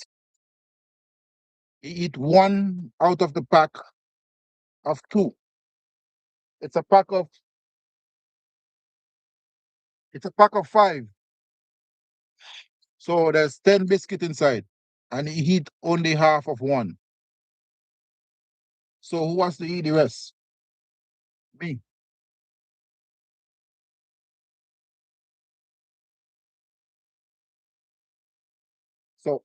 He eat one out of the pack of two. It's a pack of it's a pack of five. So there's 10 biscuit inside, and he eat only half of one. So who wants to eat the rest? Me. So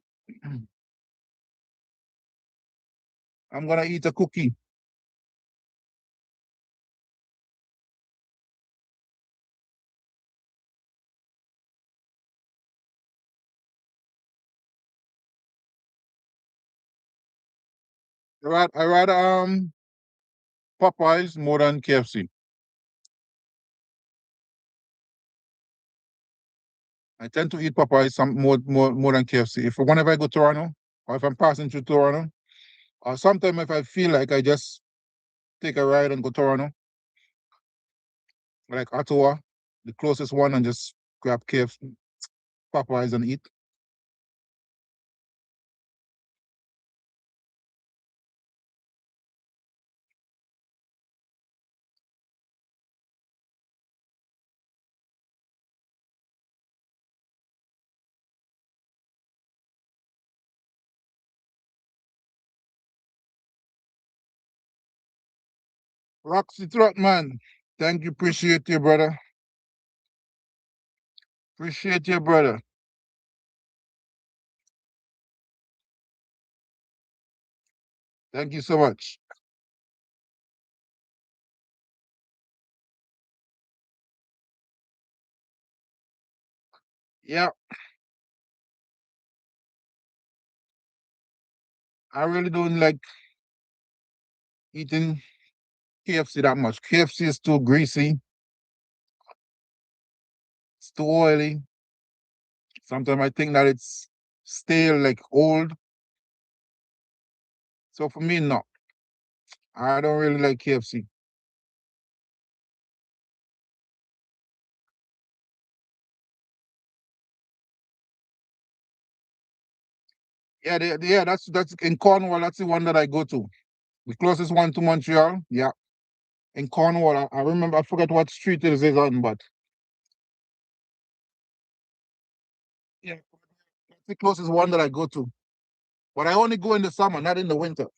I'm gonna eat a cookie. I rather Popeyes more than KFC. I tend to eat Popeyes some more than KFC. If whenever I go to Toronto, or if I'm passing through Toronto, or sometimes if I feel like I just take a ride and go to Toronto, like Ottawa, the closest one, and just grab KFC, Popeyes and eat. Roxy Truck man, thank you, appreciate you, brother. Appreciate you, brother. Thank you so much. Yeah, I really don't like eating KFC that much. KFC is too greasy, it's too oily. Sometimes I think that it's stale, like old. So for me, no, I don't really like KFC. Yeah, yeah, that's in Cornwall. That's the one that I go to. The closest one to Montreal. Yeah, in Cornwall. I remember. I forget what street it is on, but yeah, that's the closest one that I go to. But I only go in the summer, not in the winter.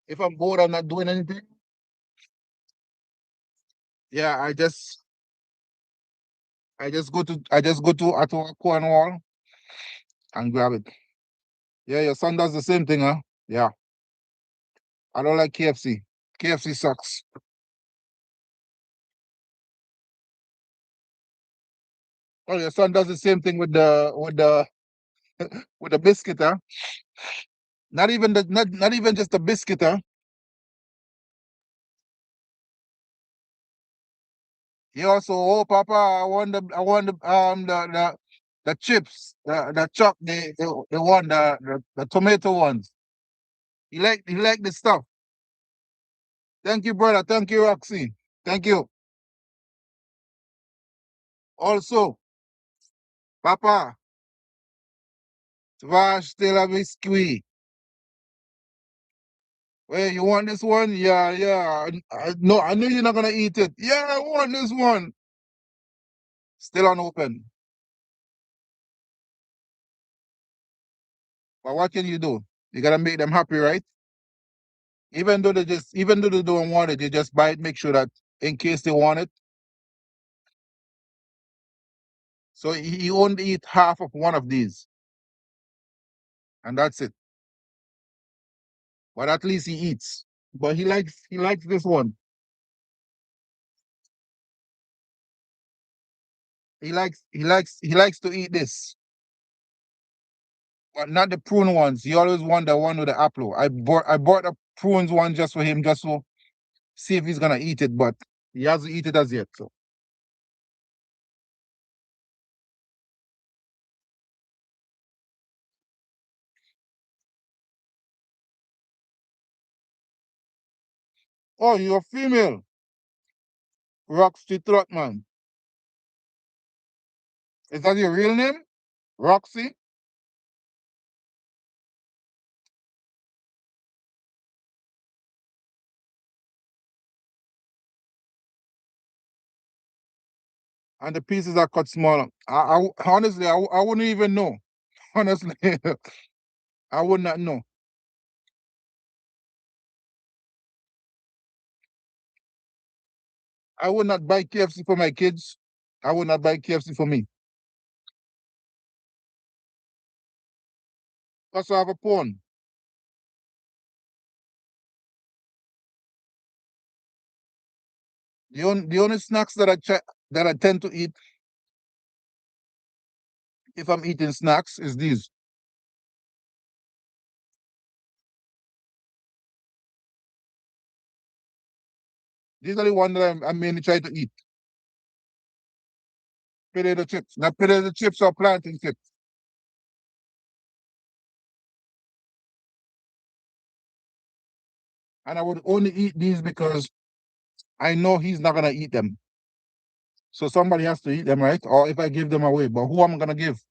If I'm bored, I'm not doing anything. Yeah, I just go to Ottawa Cornwall and grab it. Yeah, your son does the same thing, huh? Yeah. I don't like KFC. KFC sucks. Oh, your son does the same thing with the biscuit, huh? Not even just the biscuit, huh? He also, oh Papa, I want the chips, the chop, the one, the tomato ones. He like the stuff. Thank you, brother. Thank you, Roxy. Thank you. Also, Papa, Vash de la biscuit. Wait, you want this one? Yeah, yeah. No, I know you're not gonna eat it. Yeah, I want this one. Still unopened. But what can you do? You gotta make them happy, right? Even though they don't want it, you just buy it, make sure that in case they want it. So he only eat half of one of these, and that's it. But at least he eats. But he likes this one. He likes to eat this. But not the prune ones. He always want the one with the apple. I bought the prunes one just for him, just to see if he's gonna eat it, but he hasn't eaten it as yet. So oh, you're a female. Roxy Trotman. Is that your real name? Roxy? And the pieces are cut smaller. Honestly, I wouldn't even know. Honestly, I would not know. I would not buy KFC for my kids. I would not buy KFC for me. Because I have a phone. The only snacks that I tend to eat if I'm eating snacks is these. These are the ones that I mainly try to eat. Potato chips. Not potato chips or plantain chips. And I would only eat these because I know he's not gonna eat them. So somebody has to eat them, right? Or if I give them away, but who am I gonna give?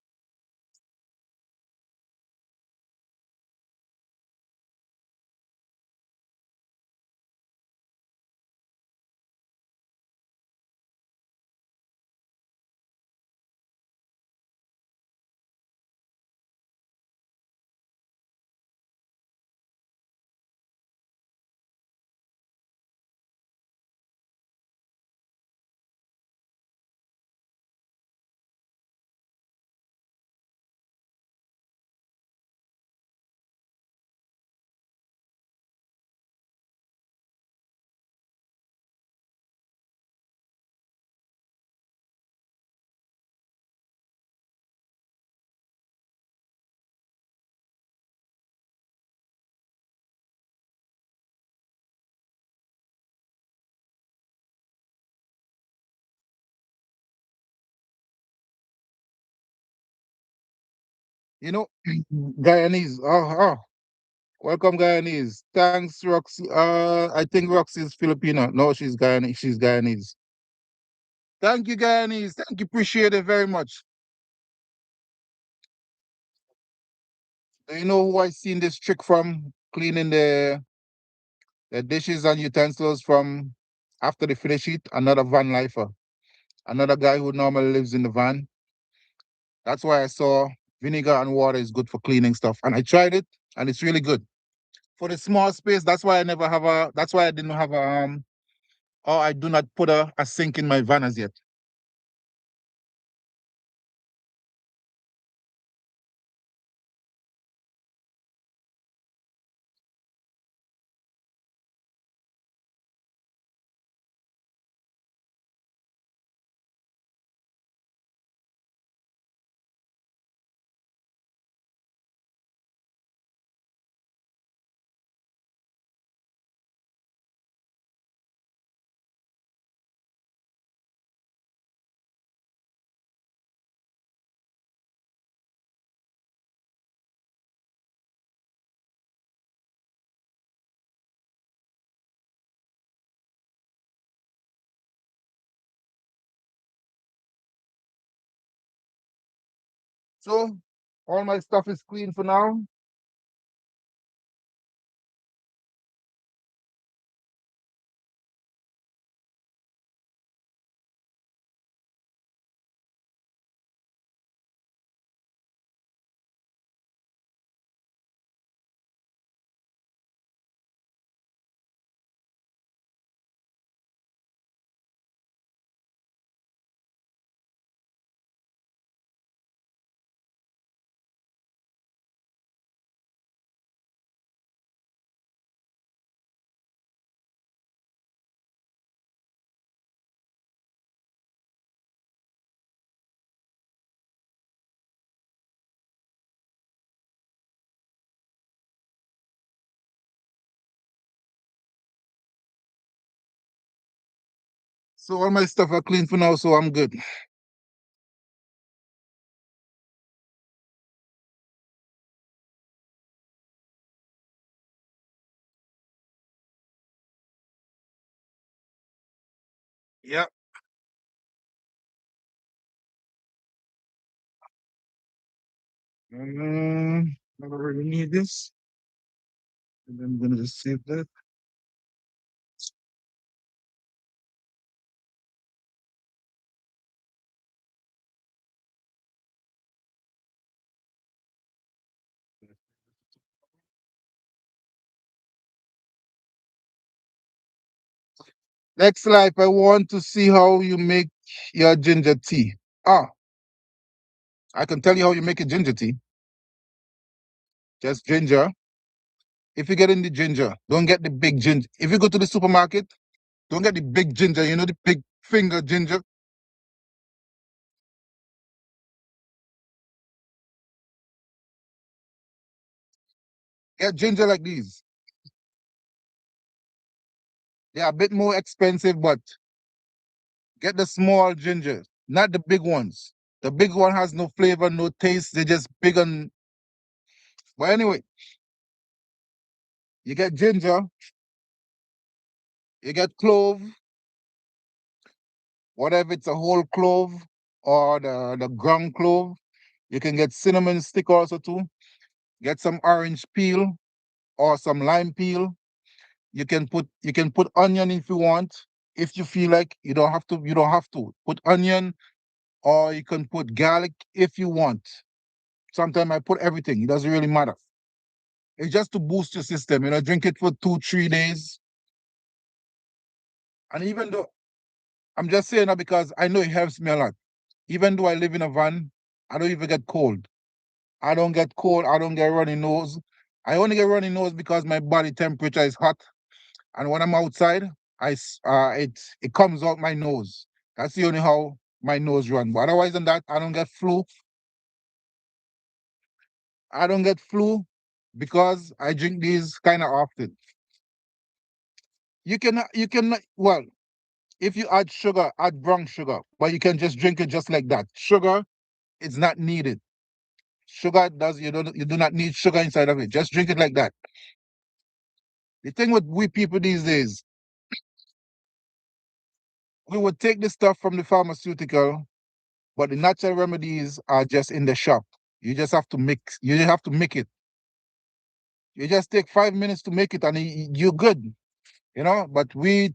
You know, Guyanese. Oh, welcome, Guyanese. Thanks, Roxy. I think Roxy is Filipino. No, she's Guyanese. She's Guyanese. Thank you, Guyanese. Thank you. Appreciate it very much. Do you know who I seen this trick from? Cleaning the dishes and utensils from after they finish it? Another van lifer. Another guy who normally lives in the van. That's why I saw vinegar and water is good for cleaning stuff. And I tried it and it's really good. For the small space, that's why I didn't have or I do not put a sink in my van as yet. So all my stuff is clean for now. So all my stuff are clean for now, so I'm good. Yeah. I don't really need this. And I'm gonna just save that. Next life, I want to see how you make your ginger tea. Ah, I can tell you how you make a ginger tea. Just ginger. If you get in the ginger, don't get the big ginger. If you go to the supermarket, don't get the big ginger, you know, the big finger ginger. Get ginger like these. They are a bit more expensive, but get the small ginger, not the big ones. The big one has no flavor, no taste. They're just big and. But anyway, you get ginger, you get clove, whatever it's a whole clove or the ground clove. You can get cinnamon stick also too. Get some orange peel or some lime peel. You can put onion if you want. If you feel like you don't have to put onion, or you can put garlic if you want. Sometimes I put everything. It doesn't really matter. It's just to boost your system. Drink it for 2, 3 days. And even though I'm just saying that because I know it helps me a lot. Even though I live in a van, I don't even get cold. I don't get cold. I don't get runny nose. I only get runny nose because my body temperature is hot. And when I'm outside, it comes out my nose. That's the only how my nose run. But otherwise than that, I don't get flu. I don't get flu because I drink these kind of often. You can well, if you add sugar, add brown sugar, but you can just drink it just like that. Sugar is not needed. Sugar does you do not need sugar inside of it. Just drink it like that. The thing with we people these days, we would take the stuff from the pharmaceutical, but the natural remedies are just in the shop. You just have to mix. You just have to make it. You just take 5 minutes to make it, and you're good. But we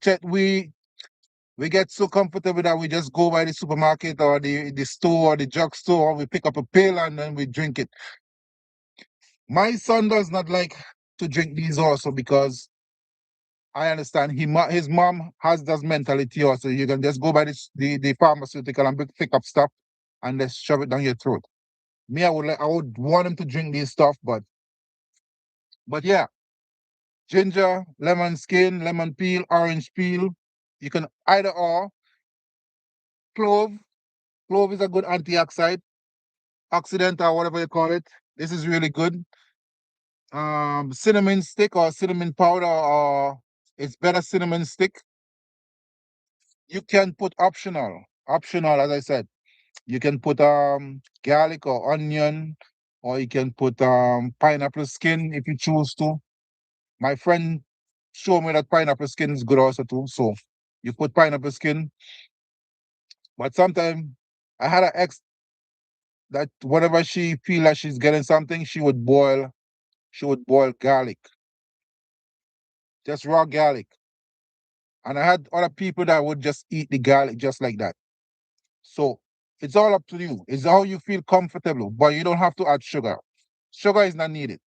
get so comfortable that we just go by the supermarket or the store or the drugstore, or we pick up a pill and then we drink it. My son does not like to drink these also because I understand his mom has this mentality also. You can just go by the pharmaceutical and pick up stuff and just shove it down your throat. Me, I would want him to drink this stuff, but yeah, ginger, lemon skin, lemon peel, orange peel. You can either or. Clove. Clove is a good antioxidant, oxidant or whatever you call it. This is really good. Cinnamon stick or cinnamon powder, or it's better cinnamon stick. You can put optional, as I said. You can put garlic or onion, or you can put pineapple skin if you choose to. My friend showed me that pineapple skin is good also too. So you put pineapple skin, but sometimes I had an ex. that whenever she feel like she's getting something, she would boil garlic, just raw garlic. And I had other people that would just eat the garlic just like that. So it's all up to you. It's how you feel comfortable, but you don't have to add sugar. Sugar is not needed.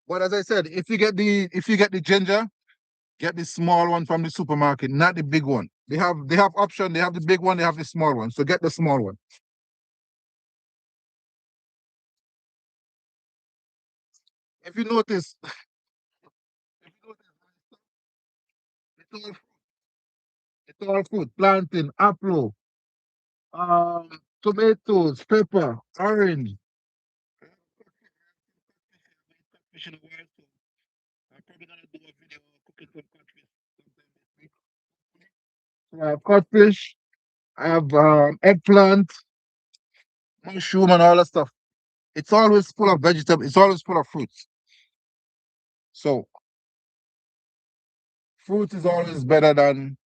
But as I said, if you get the ginger, get the small one from the supermarket, not the big one. They have option. They have the big one. They have the small one. So get the small one. If you notice, if you notice, it's all fruit. It's all fruit. Plantain, apple, tomatoes, pepper, orange. Fish in a while, so I'm probably gonna do a video cooking some catfish sometime this week. So I have codfish, I have eggplant, mushroom, and all that stuff. It's always full of vegetables. It's always full of fruits. So fruit is always better than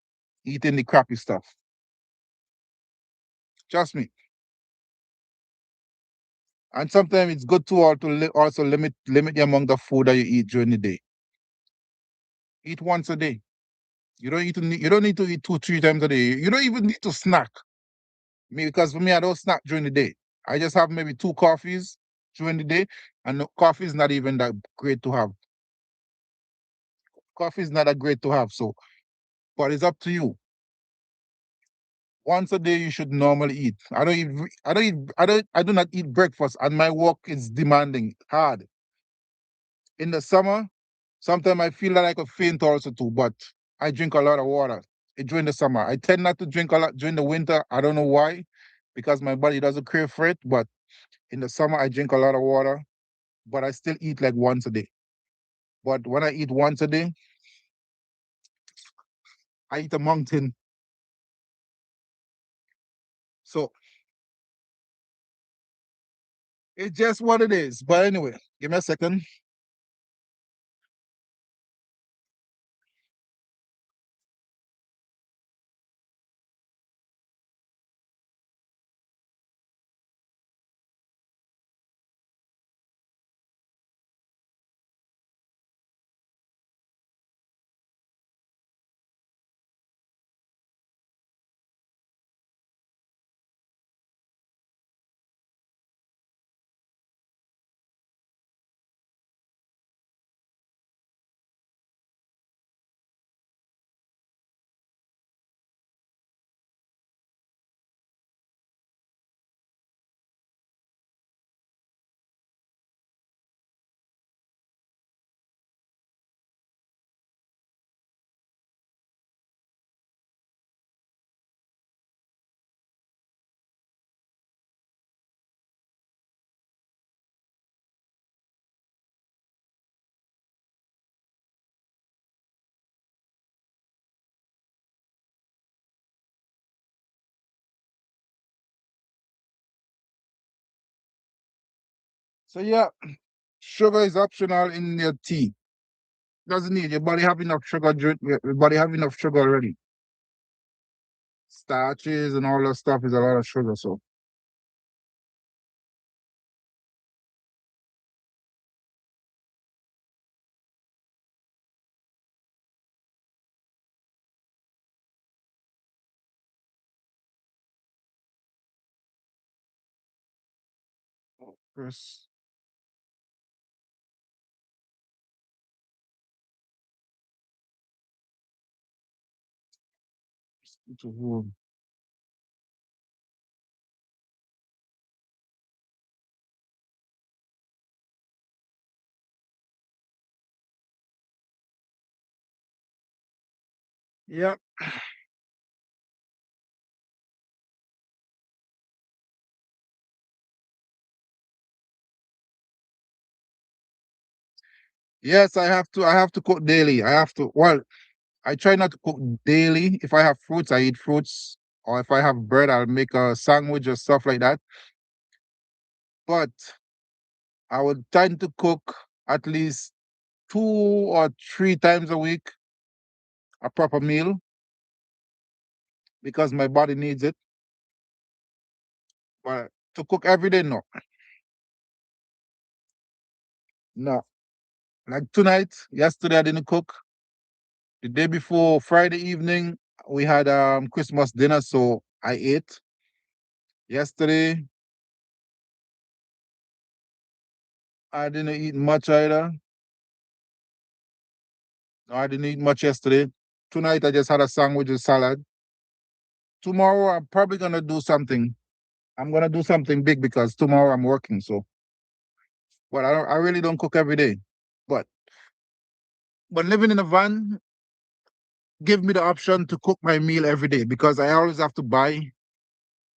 eating the crappy stuff. Trust me. And sometimes it's good to also limit the amount of food that you eat during the day. Eat once a day. You don't need to eat 2, 3 times a day. You don't even need to snack. Me because for me, I don't snack during the day. I just have maybe 2 coffees during the day, and coffee is not even that great to have. Coffee is not that great to have. So, but it's up to you. Once a day, you should normally eat. I don't eat. I don't eat. I do not eat breakfast, and my work is demanding, hard. In the summer, sometimes I feel that I could faint also too, but I drink a lot of water during the summer. I tend not to drink a lot during the winter. I don't know why, because my body doesn't crave for it. But in the summer, I drink a lot of water, but I still eat like once a day. But when I eat once a day, I eat a mountain. So it's just what it is. But anyway, give me a second. So yeah, sugar is optional in your tea. Doesn't need your body have enough sugar. Your body have enough sugar already. Starches and all that stuff is a lot of sugar. So first, to hold. Yeah. Yes, I have to cook daily. I have to. Well, I try not to cook daily. If I have fruits, I eat fruits. Or if I have bread, I'll make a sandwich or stuff like that. But I would tend to cook at least 2 or 3 times a week, a proper meal, because my body needs it. But to cook every day, no. No. Like tonight, yesterday I didn't cook. The day before, Friday evening, we had Christmas dinner, so I ate. Yesterday, I didn't eat much either. No, I didn't eat much yesterday. Tonight, I just had a sandwich with salad. Tomorrow, I'm probably gonna do something. I'm gonna do something big because tomorrow I'm working. So, but I really don't cook every day. But but living in a van give me the option to cook my meal every day because I always have to buy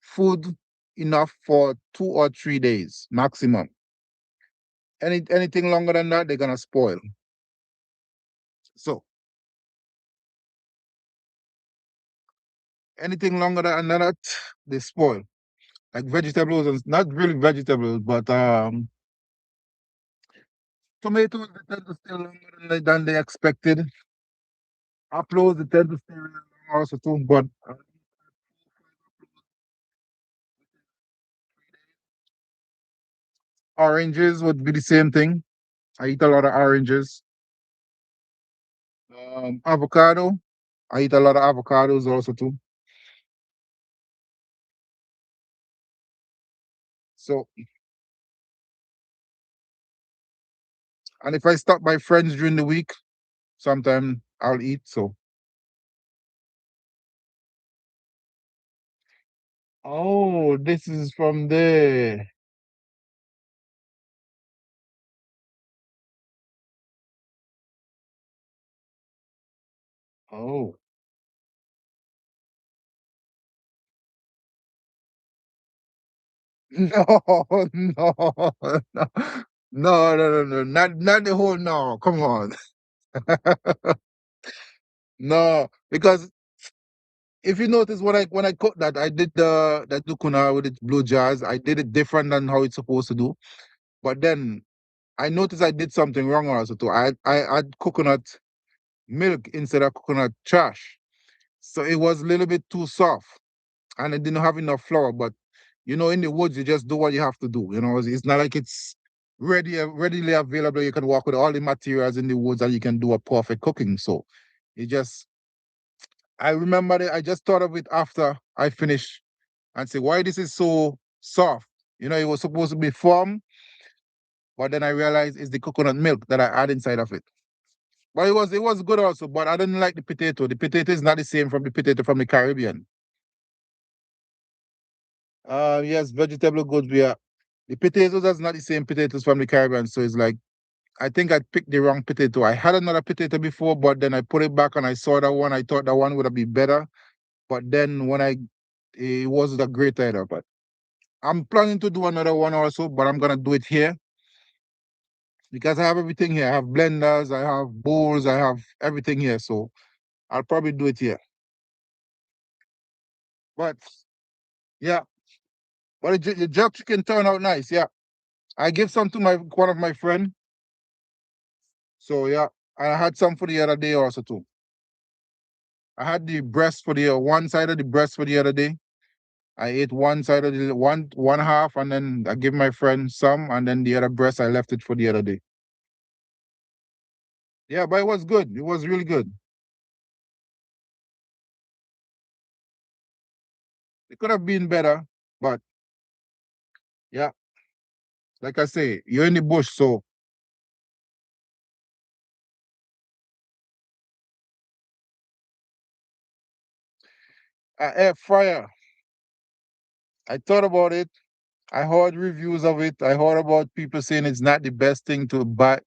food enough for 2 or 3 days maximum. Anything longer than that, they're gonna spoil. So anything longer than that, they spoil. Like vegetables and not really vegetables, but tomatoes they tend to stay longer than they expected. Apples they tend to stay really long also too, but oranges would be the same thing. I eat a lot of oranges. Avocado. I eat a lot of avocados also too. So, and if I stop by friends during the week, sometime I'll eat. So, oh, this is from there. Oh, no, no, no, no, not the whole no. Come on, no, because if you notice when I cooked that, I did the dukuna with the blue jars. I did it different than how it's supposed to do. But then I noticed I did something wrong also too. I had coconut milk instead of coconut trash. So it was a little bit too soft and it didn't have enough flour. But in the woods, you just do what you have to do. It's not like it's readily available. You can walk with all the materials in the woods and you can do a perfect cooking. So it just, I remember that I just thought of it after I finished and say, why this is so soft? It was supposed to be firm, but then I realized it's the coconut milk that I add inside of it. But it was good also, but I didn't like the potato. The potato is not the same from the potato from the Caribbean. Yes, vegetable goods we are. The potatoes is not the same potatoes from the Caribbean, so it's like I think I picked the wrong potato. I had another potato before, but then I put it back and I saw that one. I thought that one would have been better, but then it wasn't a great either. But I'm planning to do another one also, but I'm gonna do it here because I have everything here. I have blenders, I have bowls, I have everything here, so I'll probably do it here. But yeah, but the jerk chicken turned out nice. Yeah, I give some to my one of my friend. So yeah, and I had some for the other day also too. I had the breast for the one side of the breast for the other day. I ate one side of the one half, and then I give my friend some, and then the other breast I left it for the other day. Yeah, but it was good. It was really good. It could have been better, but yeah, like I say, you're in the bush, so air fryer. I thought about it. I heard reviews of it. I heard about people saying it's not the best thing to buy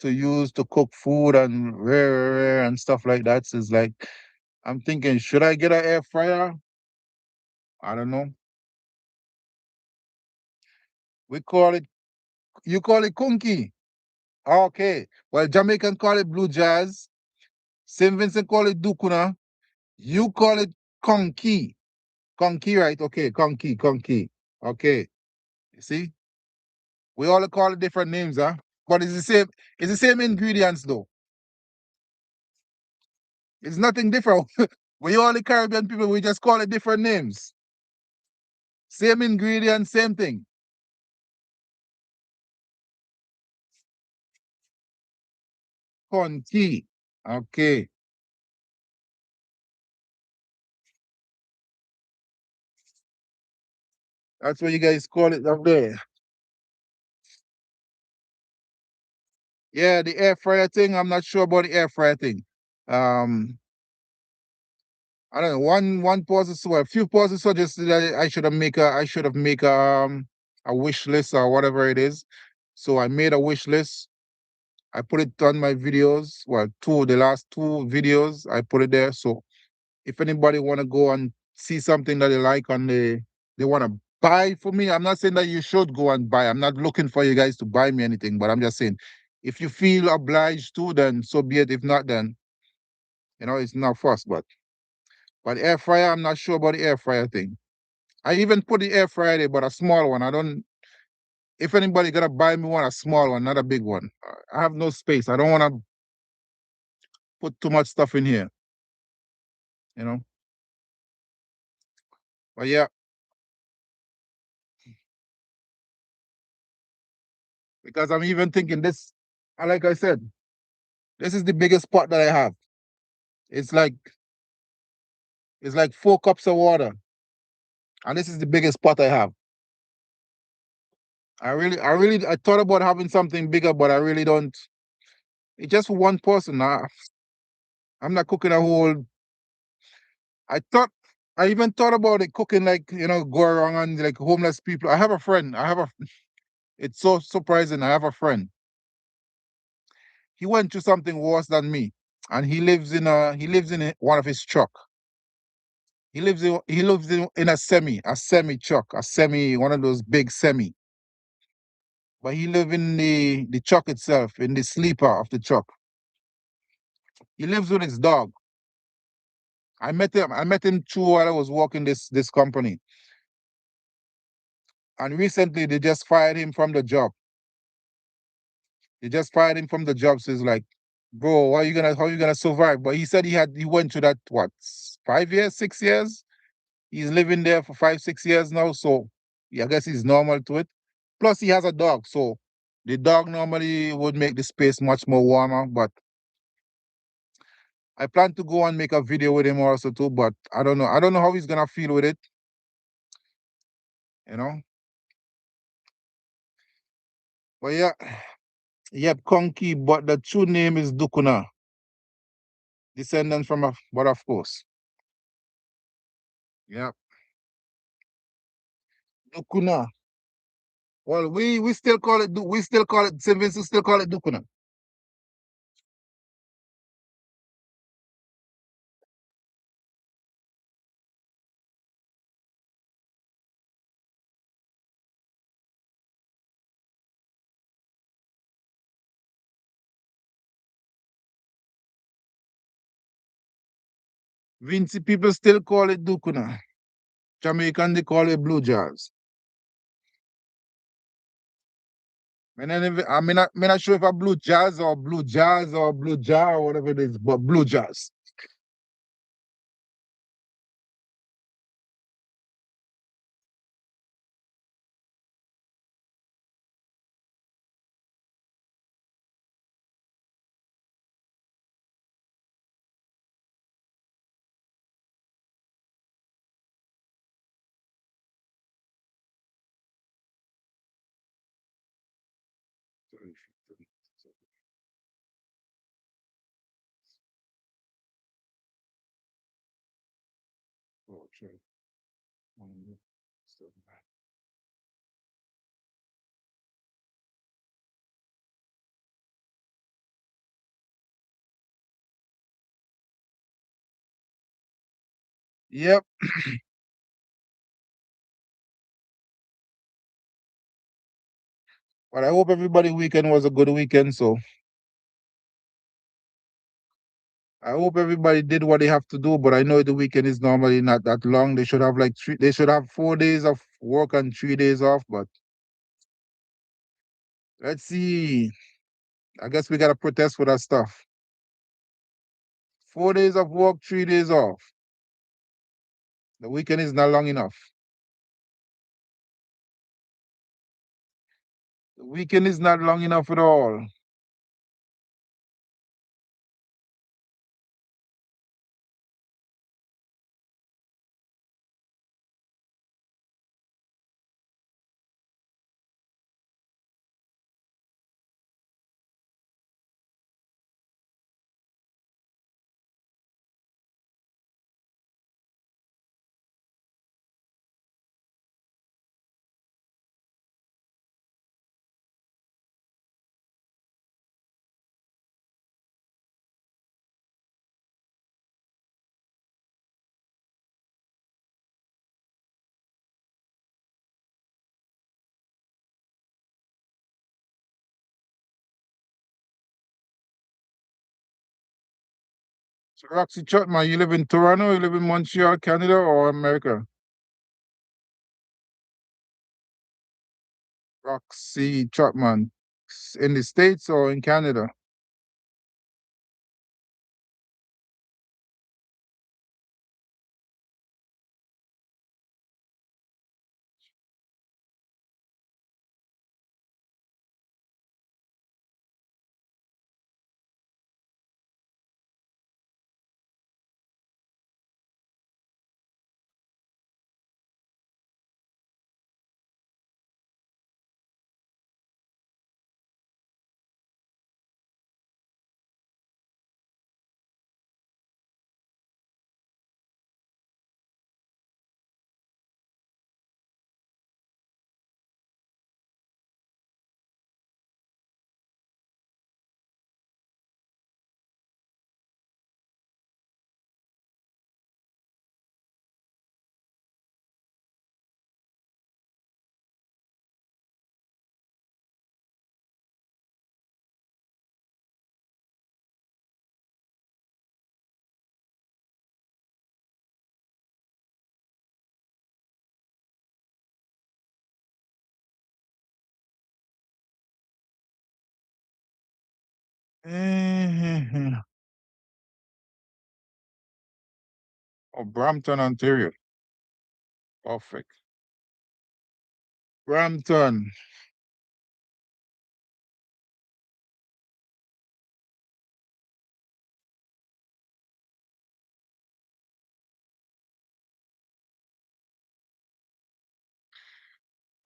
to use to cook food and rare and stuff like that. So it's like I'm thinking, should I get an air fryer? I don't know. We call it You call it kunki. Okay. Well, Jamaican call it blue jazz. St. Vincent call it dukuna. You call it conky. Conky, right? Okay, conky, conky. Okay. You see? We all call it different names, huh? But it's the same ingredients though. It's nothing different. We all the Caribbean people, we just call it different names. Same ingredient, same thing. Conti. Okay. That's what you guys call it up there. Yeah, the air fryer thing. I'm not sure about the air fryer thing. Um, I don't know. One person, so a few persons suggested that I should have make a wish list or whatever it is. So I made a wish list. I put it on my videos. Well, the last two videos I put it there. So if anybody want to go and see something that they like and they want to buy for me, I'm not saying that you should go and buy. I'm not looking for you guys to buy me anything, but I'm just saying if you feel obliged to, then so be it. If not, then it's not first. But air fryer, I'm not sure about the air fryer thing. I even put the air fryer there, but a small one. I don't. If anybody gonna buy me one, a small one, not a big one. I have no space. I don't want to put too much stuff in here. You know. But yeah, because I'm even thinking this. Like I said, this is the biggest pot that I have. It's like it's like 4 cups of water, and this is the biggest pot I have. I thought about having something bigger, but I really don't. It's just for one person. I'm not cooking a whole. I thought I even thought about it cooking like go around and like homeless people. I have a friend. It's so surprising. I have a friend. He went through something worse than me, and he lives in one of his truck. He lives in a semi truck, one of those big semi. But he live in the truck itself, in the sleeper of the truck. He lives with his dog. I met him through while I was working this company, and recently they just fired him from the job. They just fired him from the job. So it's like, bro, how you gonna survive? But he said he went through that, what, 5 years, 6 years. He's living there for 5, 6 years now. So yeah, I guess he's normal to it. Plus he has a dog, so the dog normally would make the space much more warmer. But I plan to go and make a video with him also too. But I don't know. I don't know how he's gonna feel with it. You know. But yeah, yep, Conky. But the true name is Dukuna, descendant from a. But of course, yeah, Dukuna. Well, we still call it we still call it St. Vincent still call it Dukuna. Vinci people still call it Dukuna. Jamaican they call it Blue Jazz. I'm not sure if a Blue Jazz or Blue Jazz or Blue Jar or whatever it is, but Blue Jazz. Oh, sure. Yep. But I hope everybody weekend was a good weekend. So I hope everybody did what they have to do. But I know the weekend is normally not that long. They should have like three. They should have 4 days of work and 3 days off. But let's see. I guess we gotta protest for that stuff. 4 days of work, 3 days off. The weekend is not long enough. Weekend is not long enough at all. So Roxy Chutman, you live in Toronto, you live in Montreal, Canada, or America? Roxy Chutman, in the States or in Canada? Oh, Brampton, Ontario. Perfect. Brampton.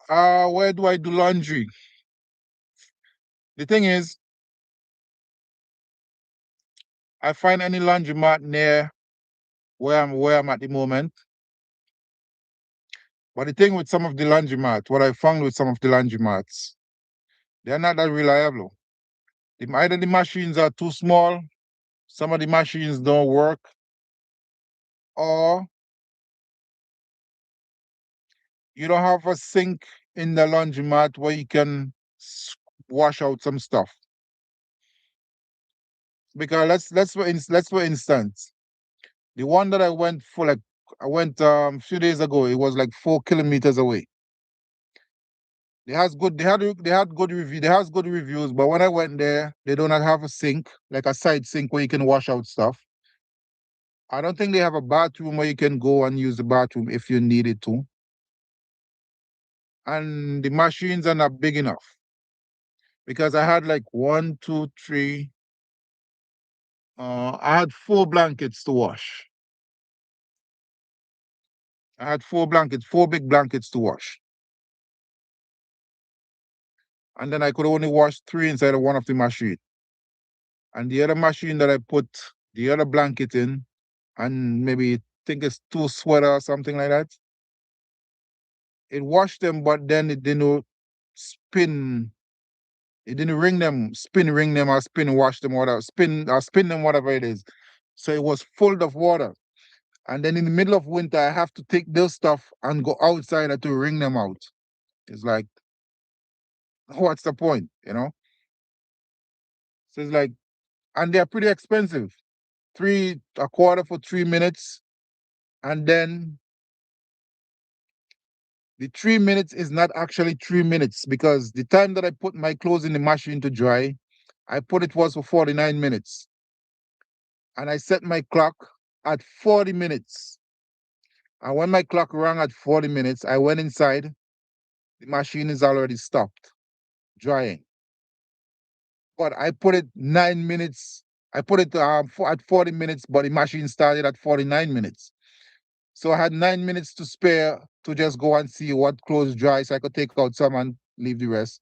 Where do I do laundry? The thing is, I find any laundromat near where I'm at the moment. But the thing with some of the laundromats, what I found with some of the laundromats, they're not that reliable. Either the machines are too small, some of the machines don't work, or you don't have a sink in the laundromat where you can wash out some stuff. Because let's for instance, the one that I went for, like, I went a few days ago, it was like 4 kilometers away. They had good review. They has good reviews, but when I went there, they do not have a sink, like a side sink where you can wash out stuff. I don't think they have a bathroom where you can go and use the bathroom if you needed to. And the machines are not big enough because I had like one, two, three. I had four blankets to wash. I had four blankets, four big blankets to wash, and then I could only wash three inside of one of the machine. And the other machine that I put the other blanket in, and maybe think it's two sweater or something like that. It washed them, but then it didn't spin. It didn't ring them, or spin wash them, whatever, spin them, whatever it is. So it was full of water. And then in the middle of winter, I have to take those stuff and go outside to wring them out. It's like, what's the point, you know? So it's like, and they're pretty expensive. A quarter for 3 minutes, and then the 3 minutes is not actually 3 minutes because the time that I put my clothes in the machine to dry, I put it was for 49 minutes. And I set my clock at 40 minutes. And when my clock rang at 40 minutes, I went inside. The machine is already stopped drying. But I put it 9 minutes. I put it at 40 minutes, but the machine started at 49 minutes. So I had 9 minutes to spare to just go and see what clothes dry so I could take out some and leave the rest.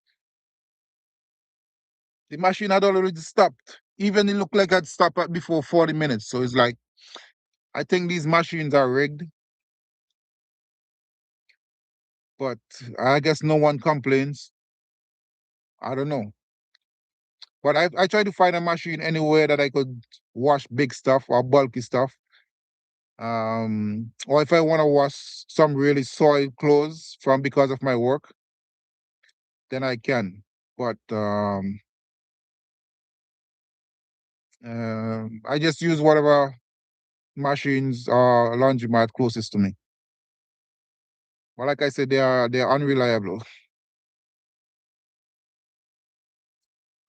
The machine had already stopped. Even it looked like it stopped at before 40 minutes. So it's like, I think these machines are rigged, but I guess no one complains. I don't know. But I tried to find a machine anywhere that I could wash big stuff or bulky stuff. Or if I want to wash some really soiled clothes from because of my work, then I can. But I just use whatever machines or laundromat closest to me. But like I said, they are unreliable.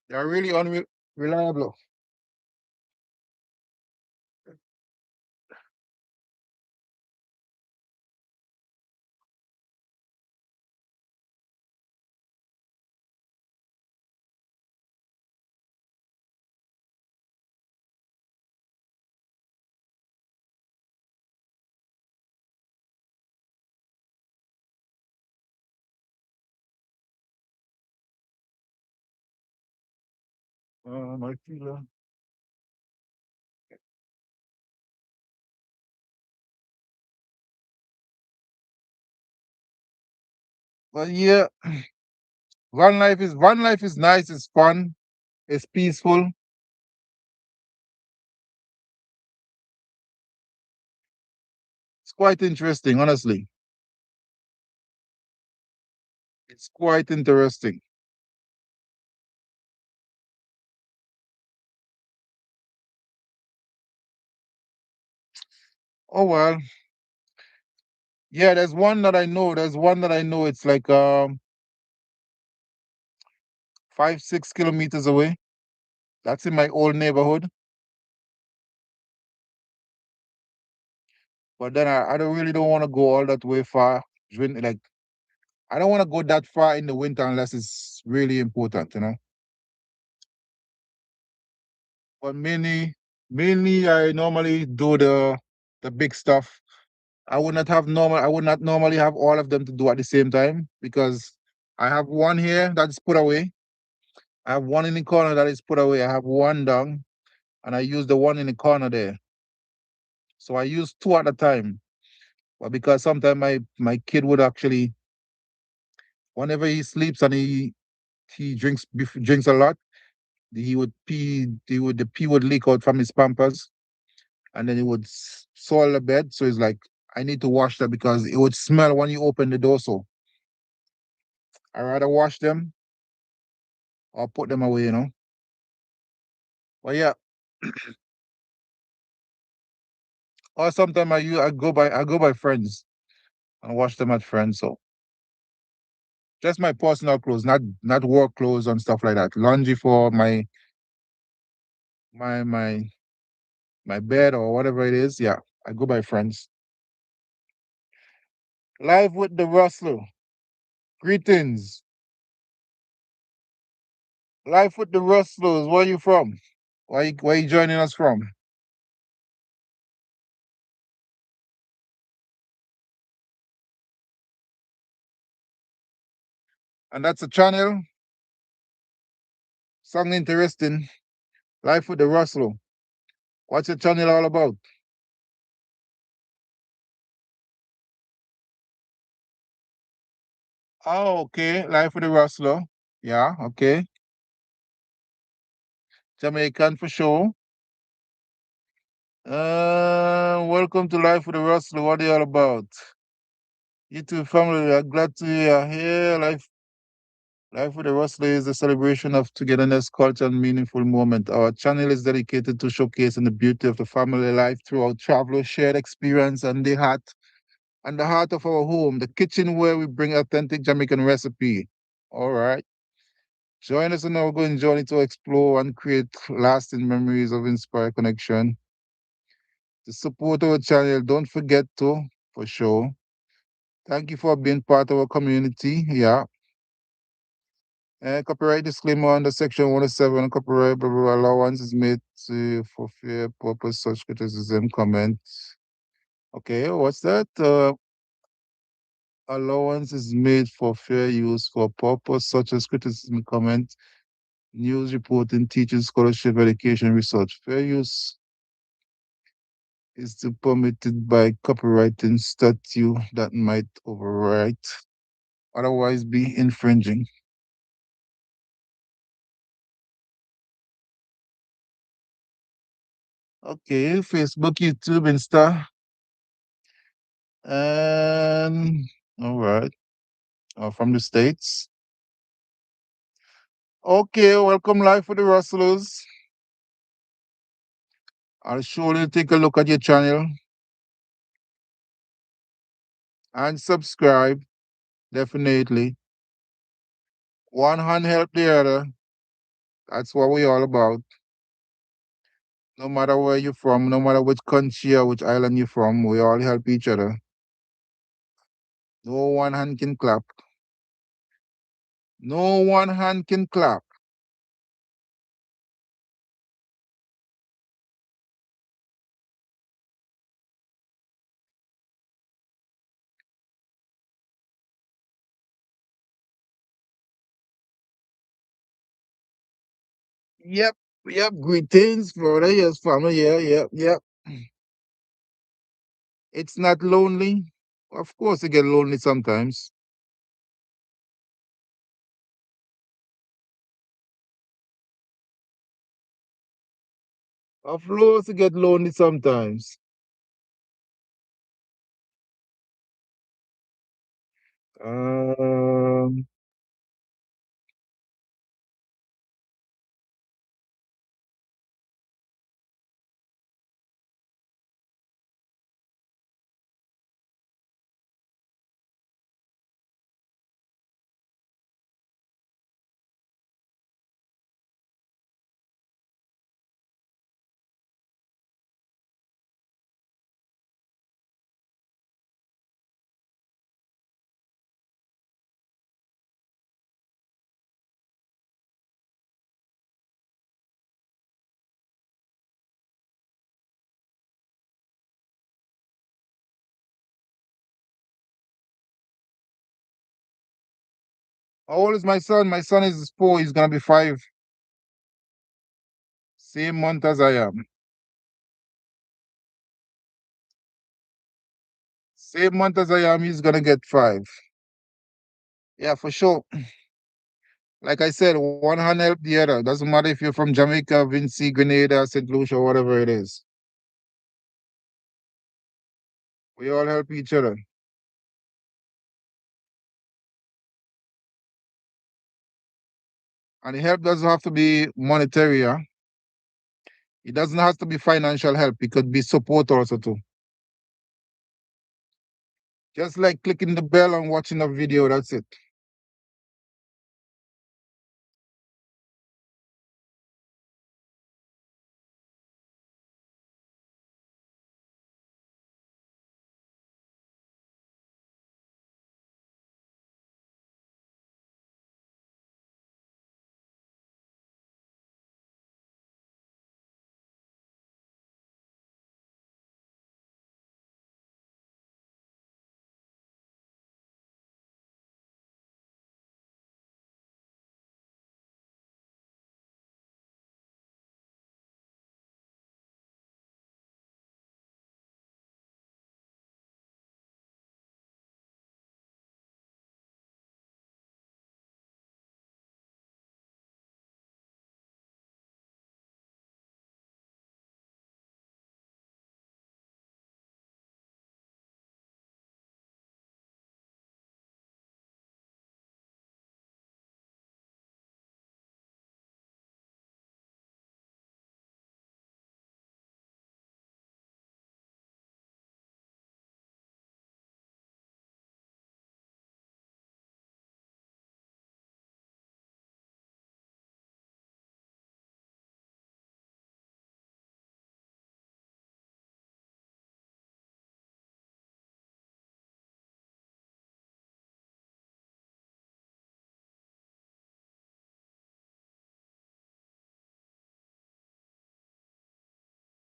They are really unreliable. I feel, but yeah, van life is nice. It's fun. It's peaceful. It's quite interesting, honestly. It's quite interesting. Oh well, yeah. There's one that I know. There's one that I know. It's like 5 6 kilometers away. That's in my old neighborhood. But then I don't really don't want to go all that way far. Like I don't want to go that far in the winter unless it's really important, you know. But mainly I normally do the big stuff. I would not normally have all of them to do at the same time because I have one here that's put away. I have one in the corner that is put away. I have one down and I use the one in the corner there. So I use two at a time. But because sometimes my kid would actually, whenever he sleeps and he drinks a lot, he would pee. The pee would leak out from his pampers, and then it would soil the bed. So it's like I need to wash that because it would smell when you open the door. So I rather wash them or put them away, you know. But yeah, or sometimes I go by friends and wash them at friends. So just my personal clothes, not work clothes and stuff like that. Laundry for my my my bed or whatever it is. Yeah, I go by friends. Live with the Rustler. Greetings. Live with the Rustlers. Where you from? Where you joining us from? And that's a channel. Something interesting. Life with the Rustler. What's your channel all about? Oh, okay. Life with the Rustler. Yeah, okay. Jamaican for sure. Welcome to Life with the Rustler. What are you all about? You two family, we are glad to you are here. Life with the Rustler is a celebration of togetherness, culture, and meaningful moment. Our channel is dedicated to showcasing the beauty of the family life through our traveler shared experience and the heart of our home, the kitchen where we bring authentic Jamaican recipe. All right. Join us on our going journey to explore and create lasting memories of inspired connection. To support our channel, don't forget to, for sure. Thank you for being part of our community. Yeah. Copyright disclaimer under section 107, copyright blah, blah, blah, allowance is made for fair purpose, such criticism, comment. Okay, what's that? Allowance is made for fair use for purpose such as criticism, comment, news reporting, teaching, scholarship, education, research. Fair use is permitted by copywriting statute that might overwrite, otherwise be infringing. Okay, Facebook, YouTube, Insta, and all right, from the States. Okay, welcome live for the Rustlers. I'll surely take a look at your channel and subscribe, definitely. One hand help the other. That's what we all about. No matter where you're from, no matter which country or which island you're from, we all help each other. No one hand can clap. No one hand can clap. Yep, yep. Greetings, brother. Yes, family. Yeah, yep, yep. It's not lonely. Of course, you get lonely sometimes. Of course, you get lonely sometimes. Um, how old is my son? My son is 4. He's gonna be 5. Same month as I am. Same month as I am, he's gonna get 5. Yeah, for sure. Like I said, one hand help the other. Doesn't matter if you're from Jamaica, Vinci, Grenada, St. Lucia, whatever it is. We all help each other. And the help doesn't have to be monetary. Yeah? It doesn't have to be financial help. It could be support also too. Just like clicking the bell and watching a video, that's it.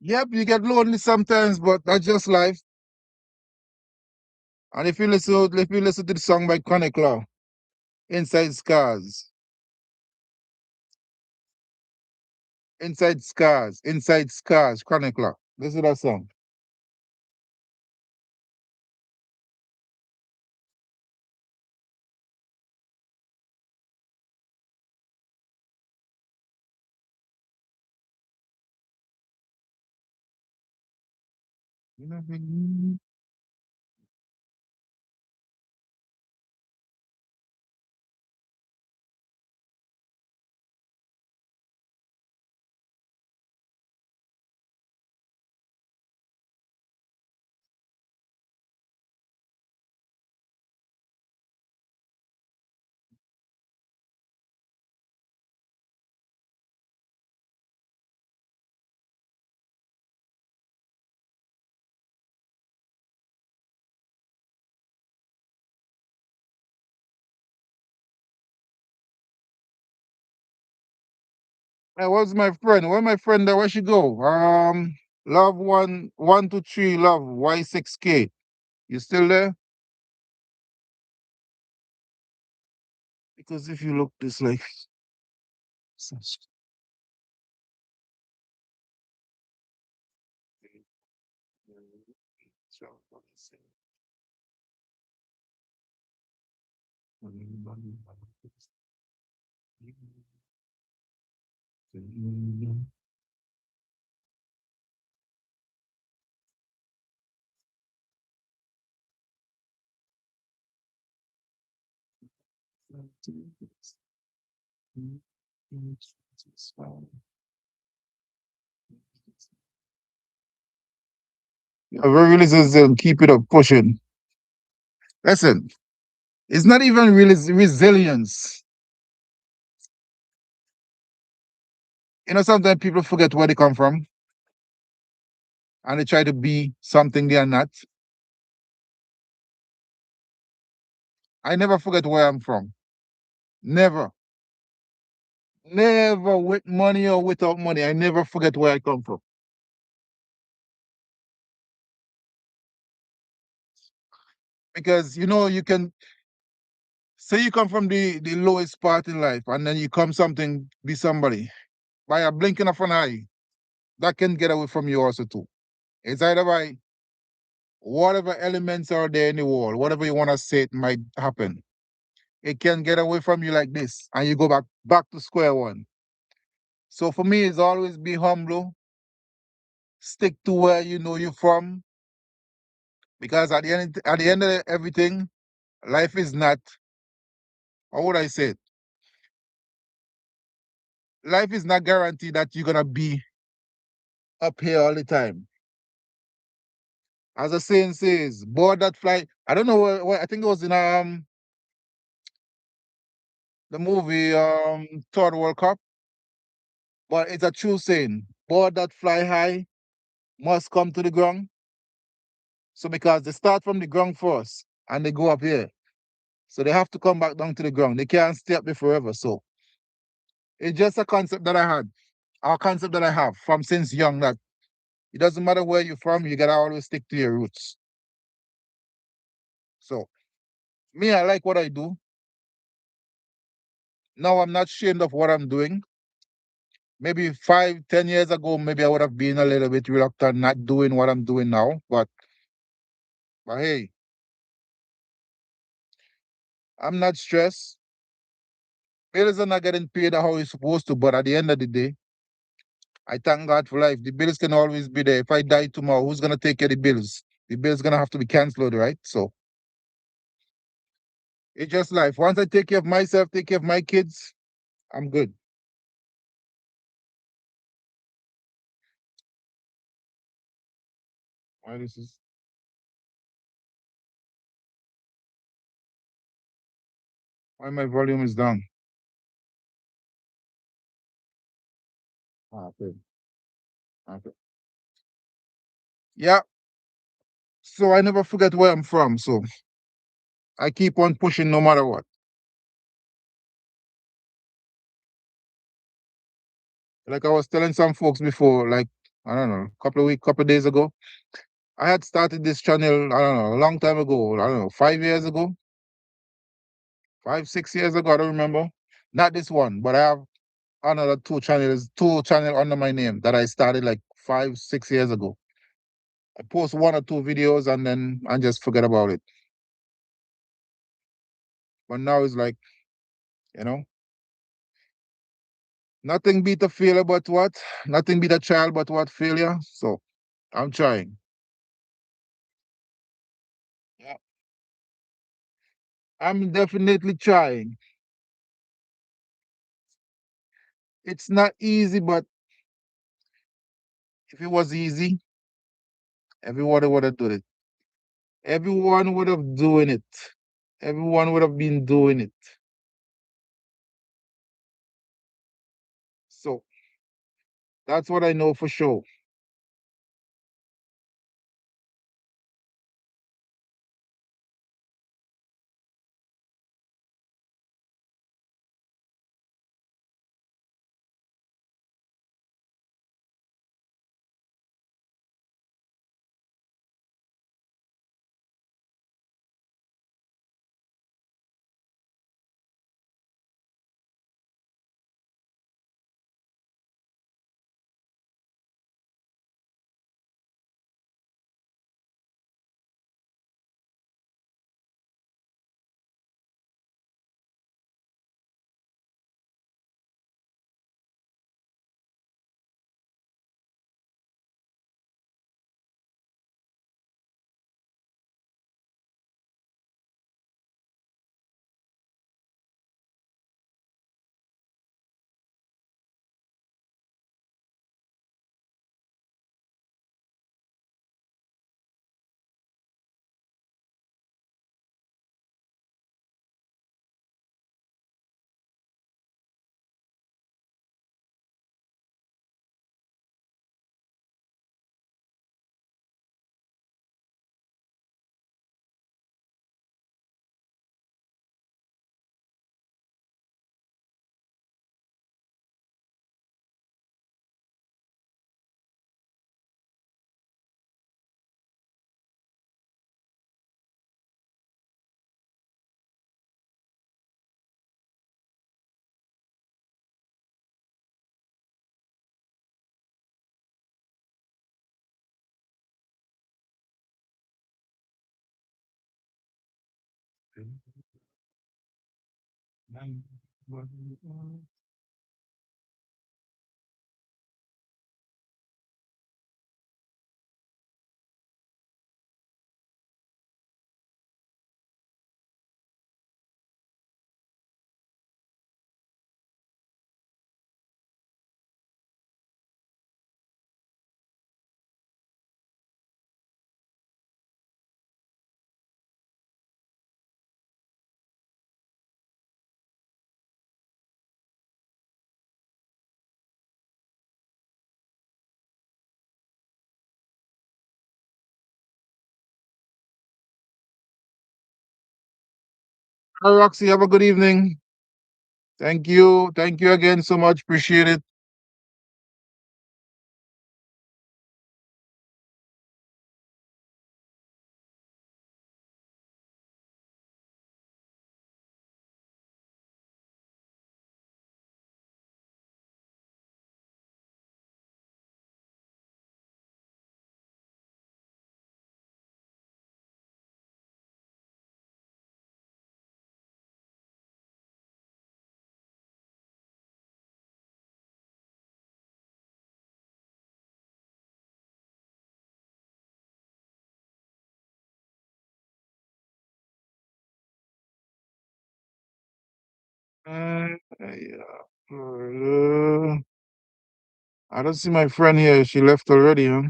Yep, you get lonely sometimes, but that's just life. And if you listen to the song by Chronic Law, Inside Scars, Chronic Law. Listen to that song. Hey, what's my friend? Where my friend there? Where she go? Love 123, love Y6K. You still there? Because if you look this like very resistant, keep it up pushing. Listen, it's not even really resilience. You know, sometimes people forget where they come from and they try to be something they are not. I never forget where I'm from. Never. Never with money or without money. I never forget where I come from. Because you know, you can say you come from the lowest part in life and then you come something, be somebody. By a blinking of an eye, that can get away from you also too. It's either by whatever elements are there in the world, whatever you want to say, it might happen. It can get away from you like this, and you go back to square one. So for me, it's always be humble, stick to where you know you're from, because at the end of everything, life is not. How would I say it? Life is not guaranteed that you're gonna be up here all the time. As the saying says, board that fly. I don't know where I think it was in the movie Third World Cup, but it's a true saying. Board that fly high must come to the ground. So because they start from the ground first and they go up here. So they have to come back down to the ground. They can't stay up there forever. So it's just a concept that I had, a concept that I have from since young that it doesn't matter where you're from, you gotta always stick to your roots. So me, I like what I do. Now I'm not ashamed of what I'm doing. Maybe 5, 10 years ago, maybe I would have been a little bit reluctant not doing what I'm doing now. But hey, I'm not stressed. Bills are not getting paid how it's supposed to, but at the end of the day, I thank God for life. The bills can always be there. If I die tomorrow, who's gonna take care of the bills? The bills gonna have to be cancelled, right? So it's just life. Once I take care of myself, take care of my kids, I'm good. Why this is why my volume is down. Ah, okay. Okay. Yeah. So I never forget where I'm from. So I keep on pushing no matter what. Like I was telling some folks before, like I don't know, couple of days ago. I had started this channel, I don't know, a long time ago. I don't know, 5 years ago, 5, 6 years ago. I don't remember. Not this one, but I have another two channel under my name that I started like 5, 6 years ago. I post one or two videos and then I just forget about it. But now it's like, you know, nothing beat a failure but what? Nothing beat a child but what? Failure. So I'm trying. Yeah. I'm definitely trying. It's not easy, but if it was easy, everyone would have done it. Everyone would have doing it. Everyone would have been doing it. So that's what I know for sure. Hi, Roxy. Have a good evening. Thank you. Thank you again so much. Appreciate it. Yeah. I don't see my friend here. She left already, huh?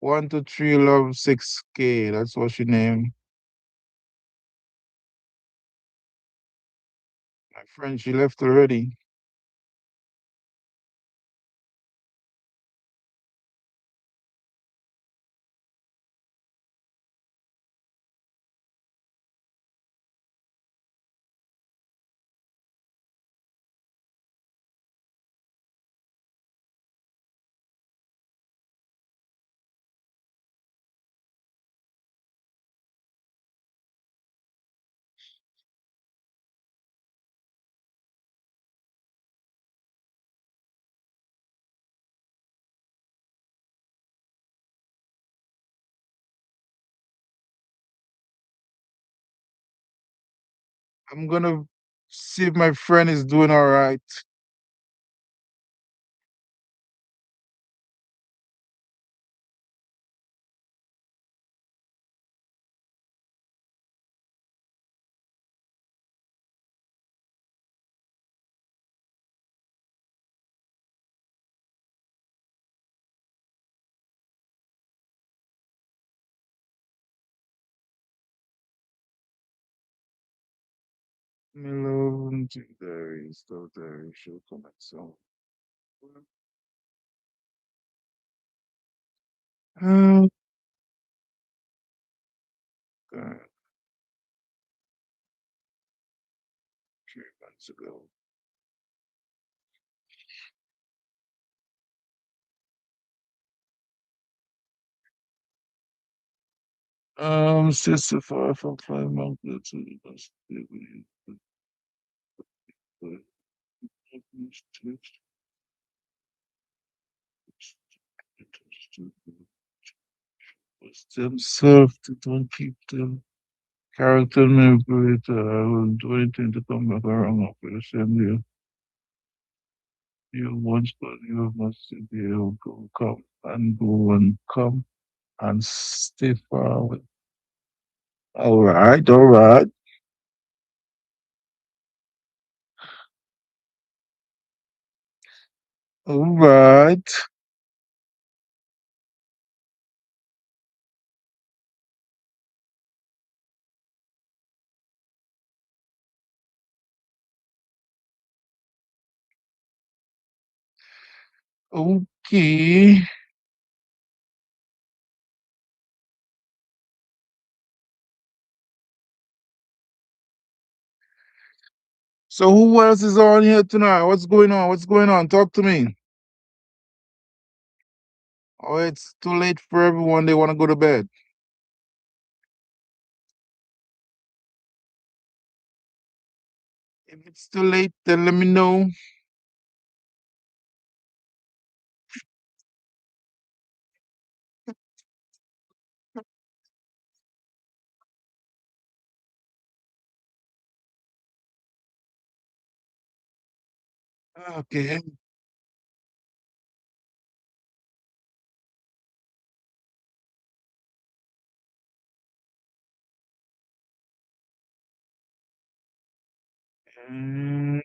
123 love 6K. That's what she named. My friend, she left already. I'm gonna see if my friend is doing all right. My love, there is still there. She'll come back soon. Uh, 3 months ago. Sister far from 5 months to the bus. Themselves, to don't keep them. Character manipulator, I will do anything to come back around after the same year. You once, but you must be able to come and go and come and stay far away. All right, all right, all right. Okay. So who else is on here tonight? What's going on? What's going on? Talk to me. Oh, it's too late for everyone. They want to go to bed. If it's too late, then let me know. Okay. Mm,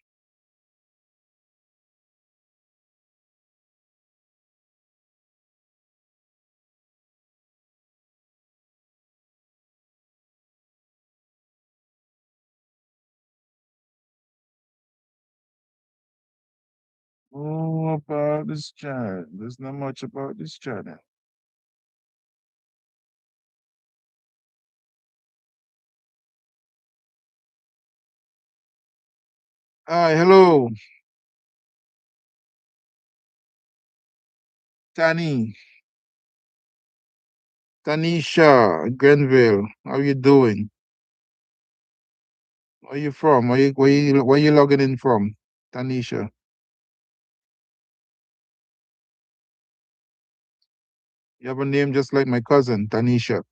oh, about this chat. There's not much about this chat. Hi, hello, Tani, Tanisha, Grenville. How you doing? Where you from? Where you logging in from? Tanisha. You have a name just like my cousin, Tanisha.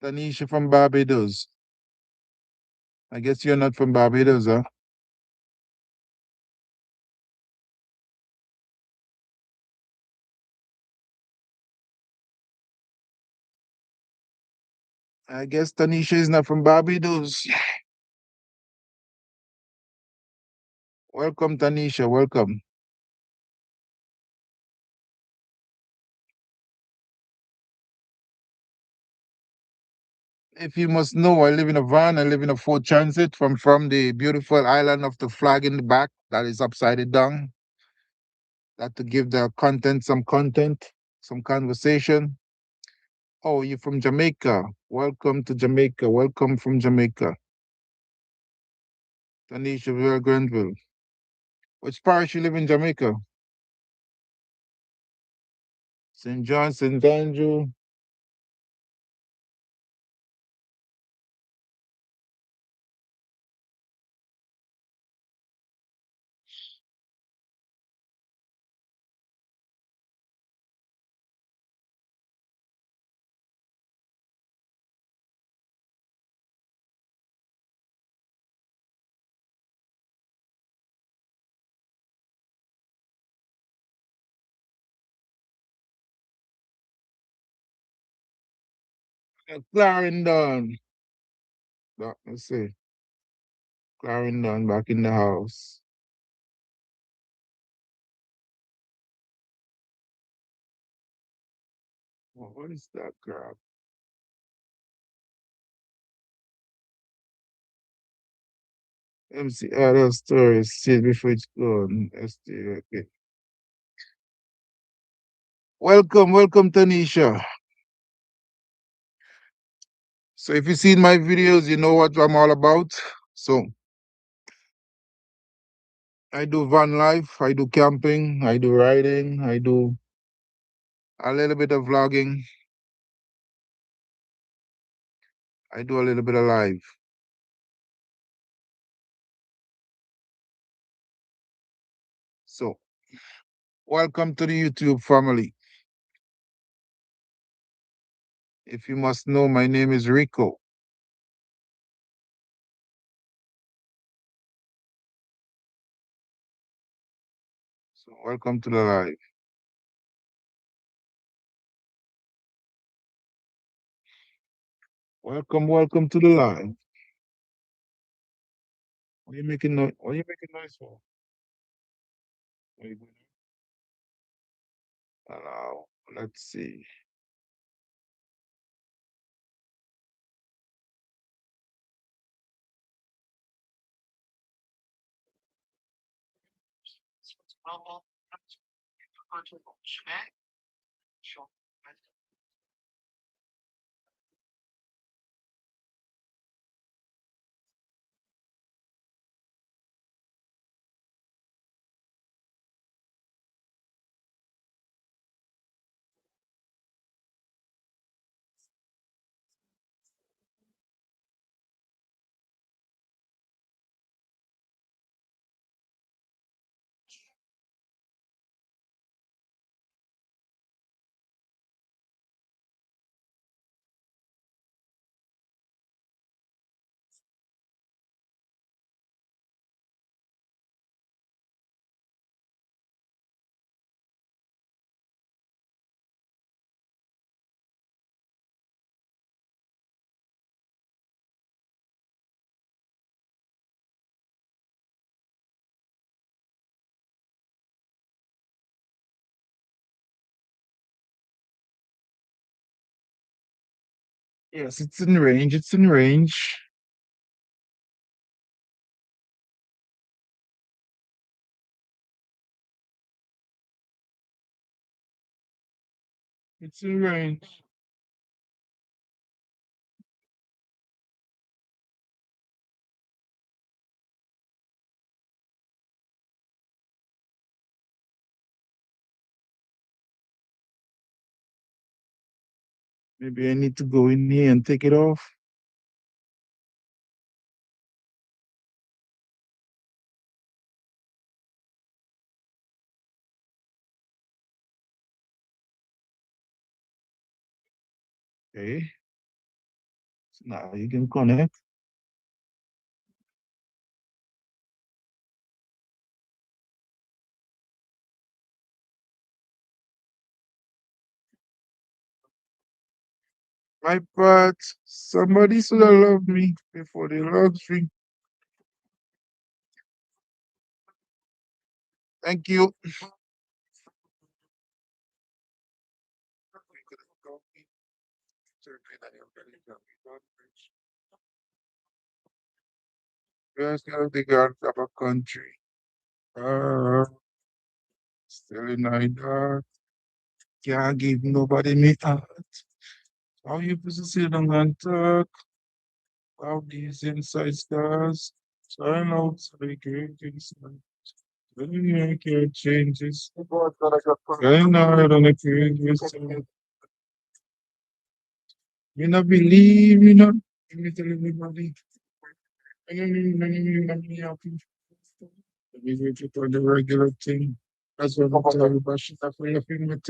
Tanisha from Barbados. I guess you're not from Barbados, huh? I guess Tanisha is not from Barbados. Welcome, Tanisha. Welcome. If you must know, I live in a van. I live in a Ford Transit from the beautiful island of the flag in the back that is upside down. That to give the content, some conversation. Oh, you're from Jamaica. Welcome to Jamaica. Welcome from Jamaica. Tanisha Ville Grenville. Which parish you live in Jamaica? St. John, St. Andrew. Clarendon. Let's see. Clarendon back in the house. What is that crap? MC other stories. See before it's gone. Okay. Welcome, Tanisha. So if you've seen my videos, you know what I'm all about. So I do van life, I do camping, I do riding, I do a little bit of vlogging, I do a little bit of live. So welcome to the YouTube family. If you must know, my name is Rico. So welcome to the live. Welcome to the live. What are you making noise? What are you making noise for? What are you doing? Allow. Let's see. Yes, it's in range. It's in range. It's in range. Maybe I need to go in here and take it off. Okay. So now you can connect. My part. Somebody should have loved me before they loved me. Thank you. Just of the gods of a country. Uh, Still in my dark. Can't give nobody me heart. How you sit down and talk about these inside stars? Sign out so they can't inside. When you can't change this. Going out on a previous time. You not believe, you know. Let me tell everybody. I don't even let me happy. Let me wait for the regular thing. That's what I'm telling you about shit. I feel like I'm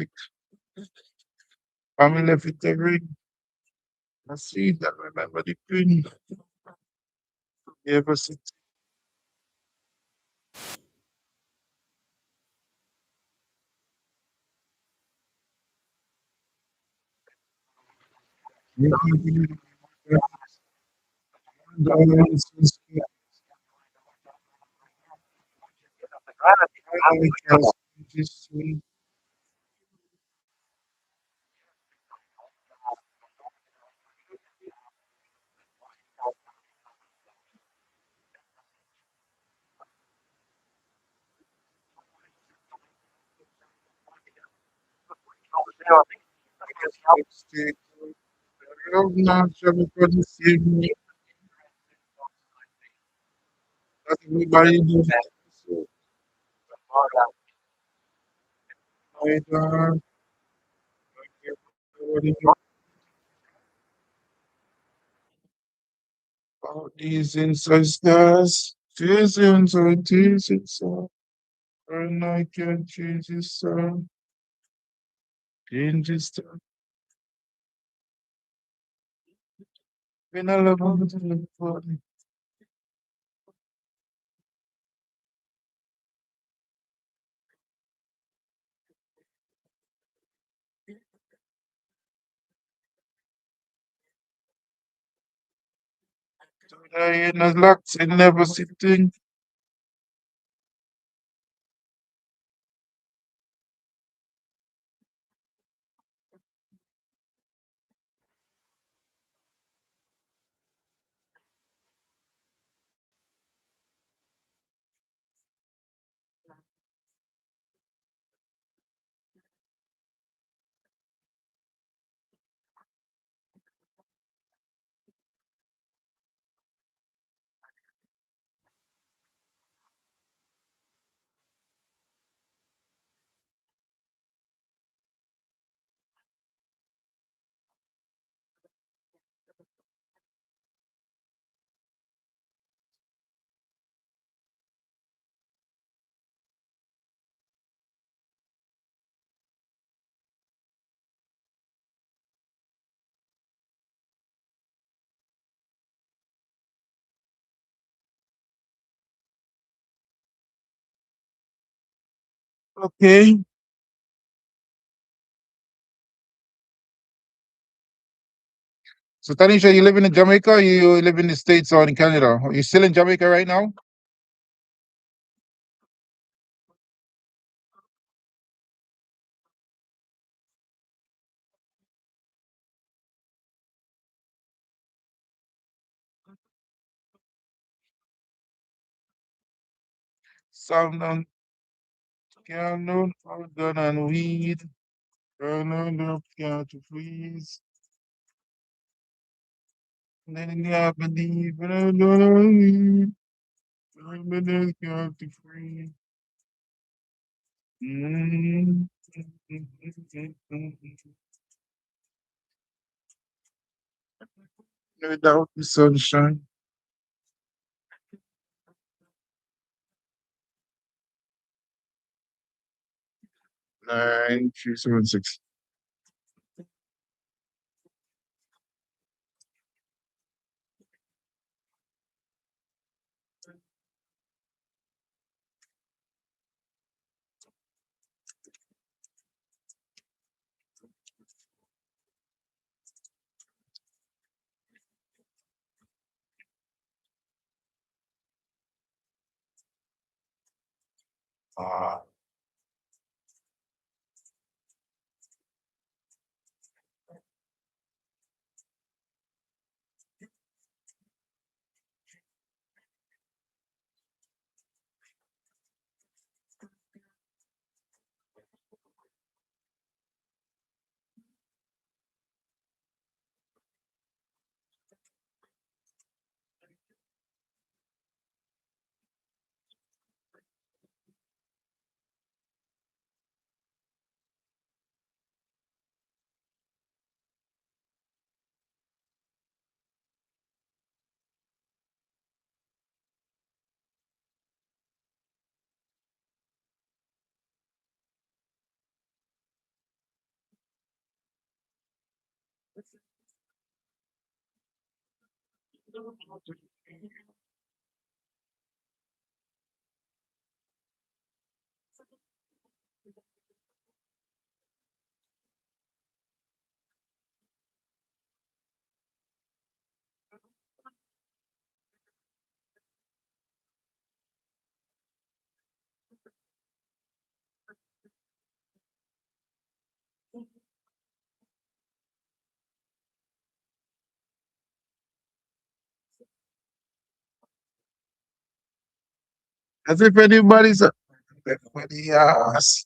I'm left with the ring. I see that remember the pin. You ever see You continue to dance and skip. I just say, stay. Love not everybody see me. Not everybody do that. So I don't everybody do all these ancestors. Seasons or seasons. And I can change this song. Change this song. When I love you, I in a locked and never sitting. Okay. So Tanisha, you live in Jamaica or you live in the States or in Canada? Are you still in Jamaica right now? Sound on piano, gun and weed. Turn on the piano to freeze. Then I believe in a lonely. Turn on the piano to freeze. Mm. Without the sunshine. 9376. Ah, As if anybody's anybody else.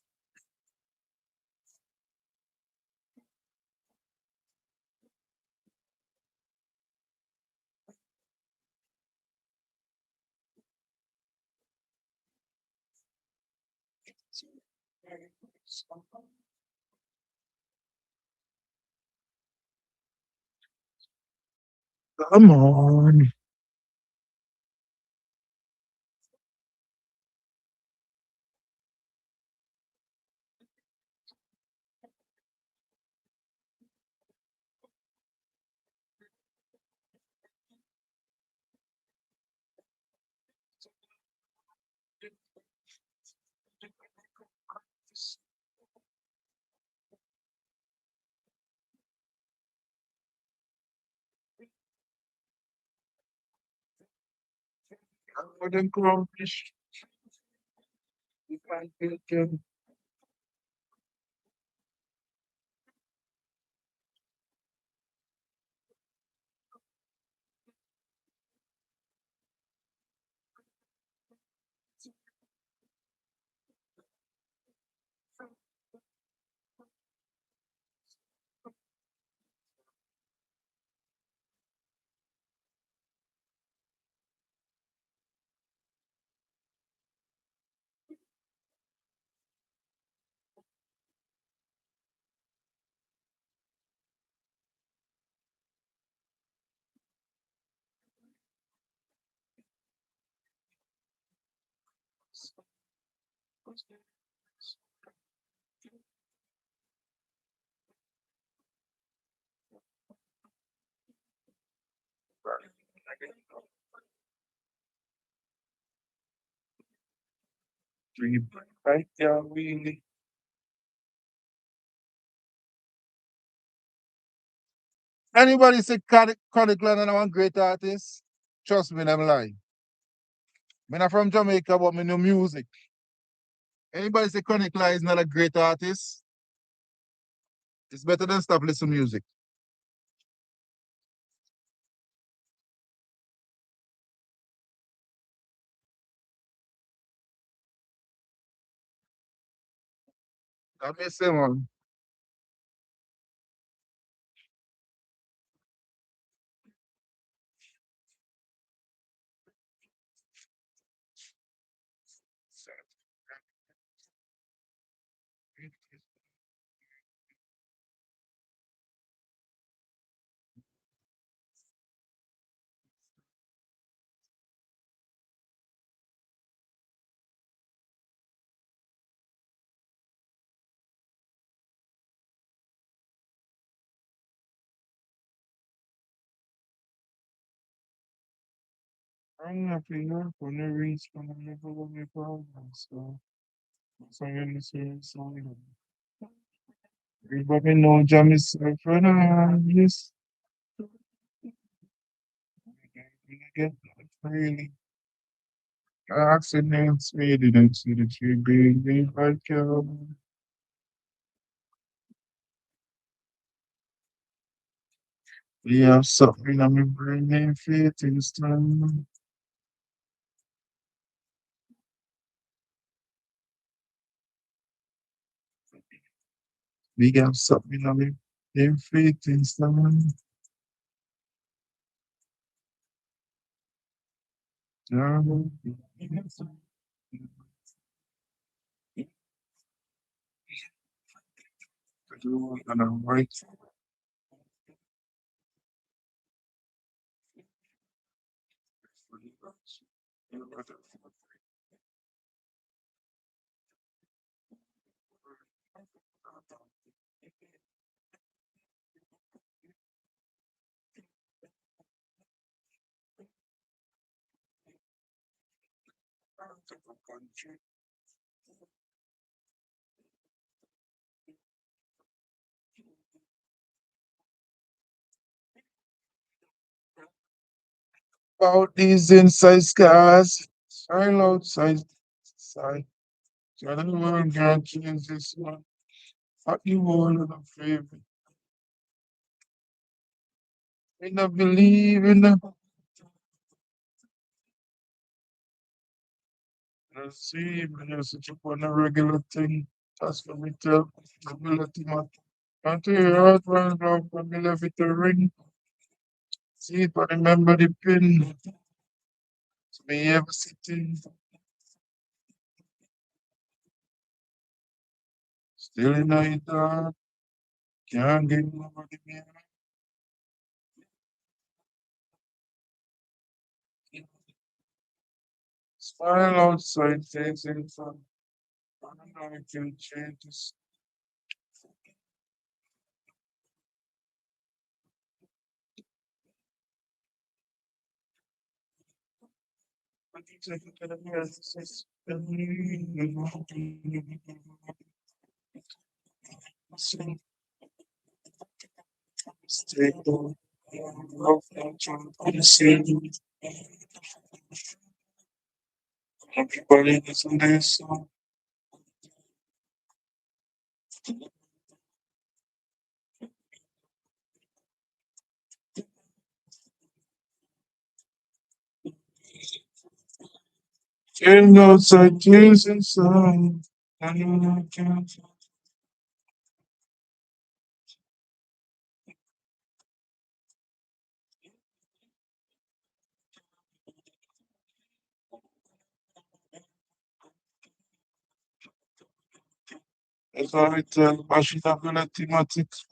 Come on. I wouldn't accomplish. You can't get them. Dream. Right there, really. Anybody say Chronic London one great artist? Trust me, I'm lying. I'm not from Jamaica, but me know music. Anybody say Chronic Line is not a great artist? It's better than stop listening music. I may say, man. I'm happy here for no reach from the level of my problem. So I'm going to say, everybody know Jam is my friend. Yes, get really. Accidents, we didn't see the tree being made by cow. We have something on my brain and faith in strong. We have something on my brain faith in strong. And I'm right about these inside scars. Shine outside side. So I don't know I'm gonna change this one. Fuck you all of the favorite. I don't believe in the Let's see, when you switch up on a regular thing, that's for me to ability man. Can't you hear it when I'm familiar with the ring? See, but remember the pin. So me ever sitting, still in the dark, can't get nobody near. Smile outside, face in front. I don't know if you change this. But you take it to the mirror, this is stable. Love nature, understanding. Everybody listen to this song. Change outside, tears inside. I know I can't. That's why I tell Bashir Abdullah thematics.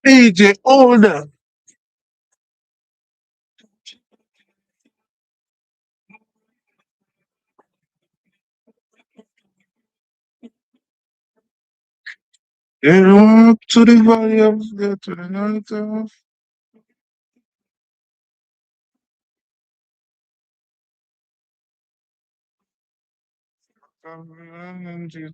DJ older. They walk to the valley of death to the night of. And Jesus.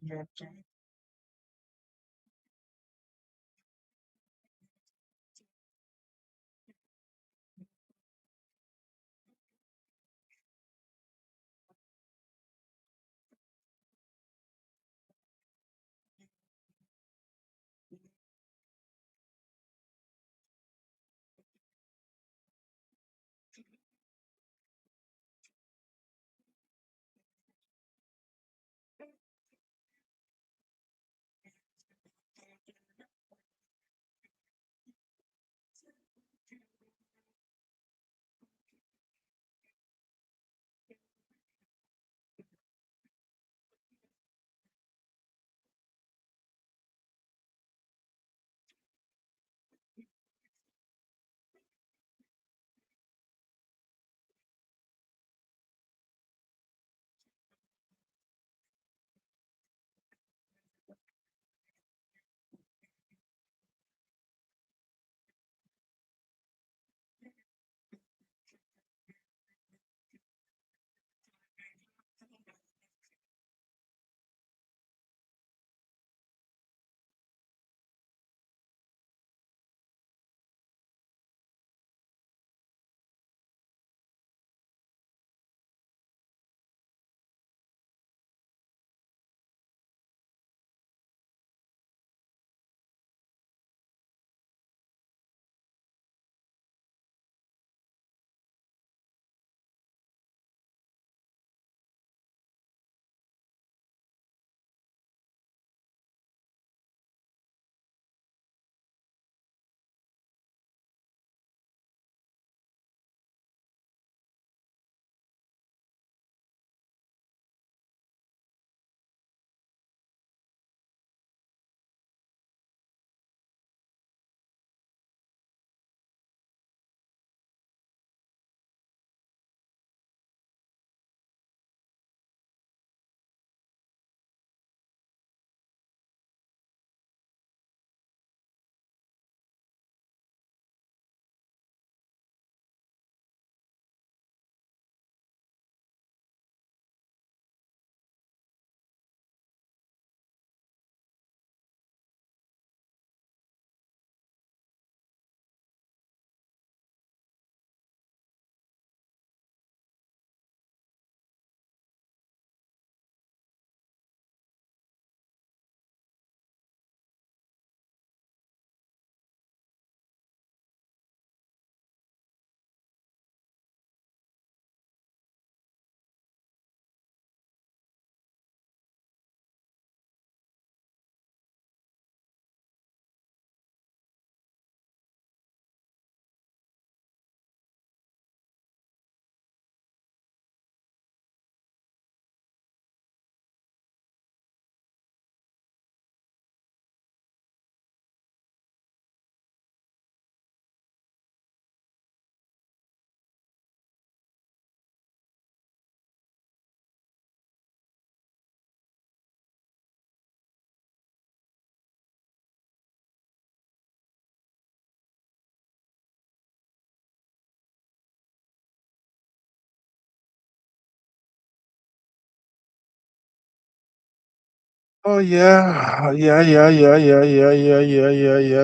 Oh yeah, yeah.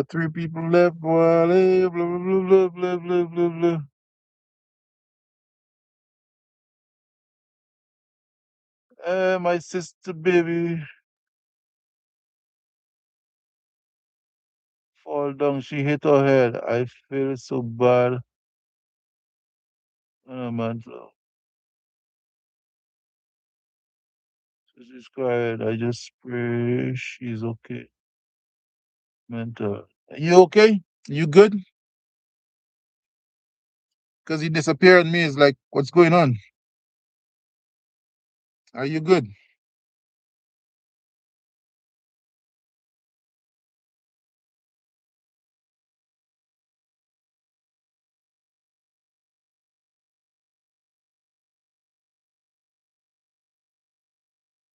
Three people left, boy. Blah blah blah blah blah blah blah blah. My sister, baby, fall down. She hit her head. I feel so bad. Oh man, so she's crying. I just pray she's okay. Mental. You okay? You good? Because you disappeared on me. It's like, what's going on? Are you good?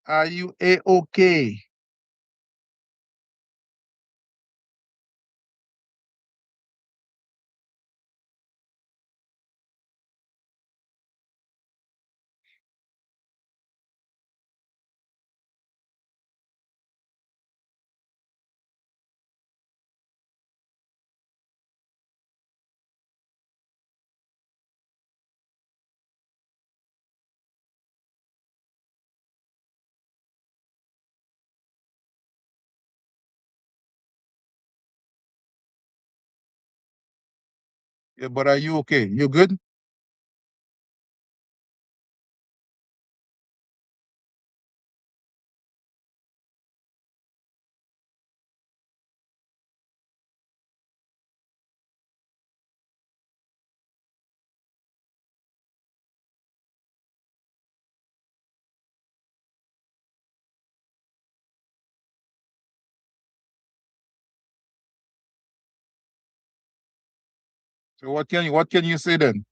Are you a okay? Yeah, but are you okay? You good? So what can you say then?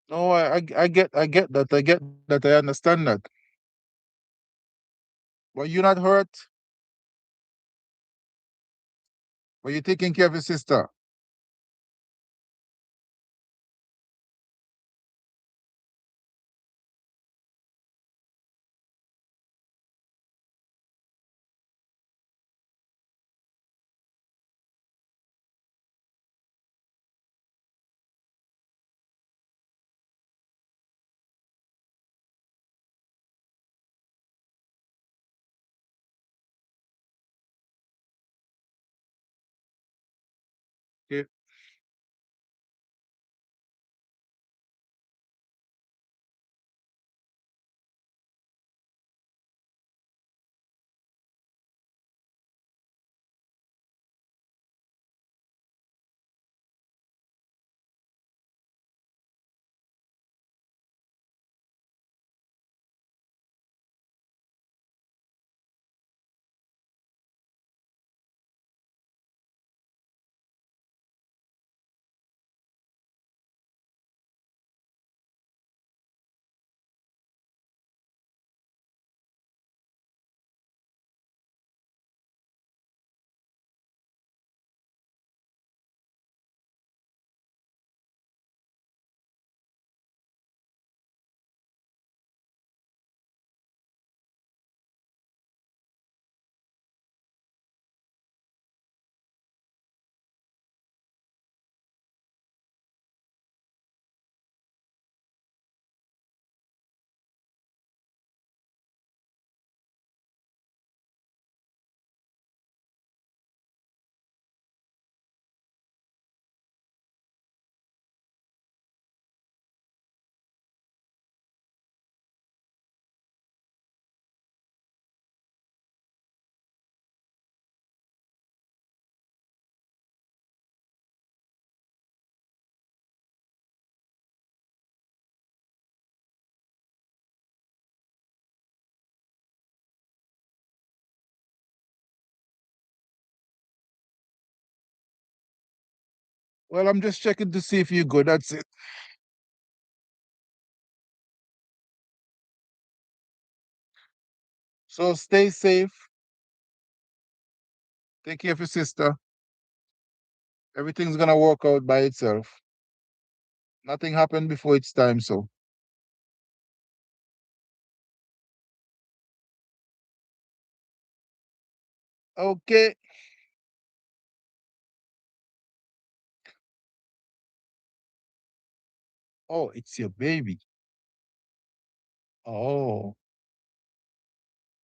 No, I get that, I understand that. But you're not hurt, but you're taking care of your sister. Okay. Well, I'm just checking to see if you're good. That's it. So stay safe. Take care of your sister. Everything's gonna work out by itself. Nothing happened before it's time, so okay. Oh, it's your baby. Oh,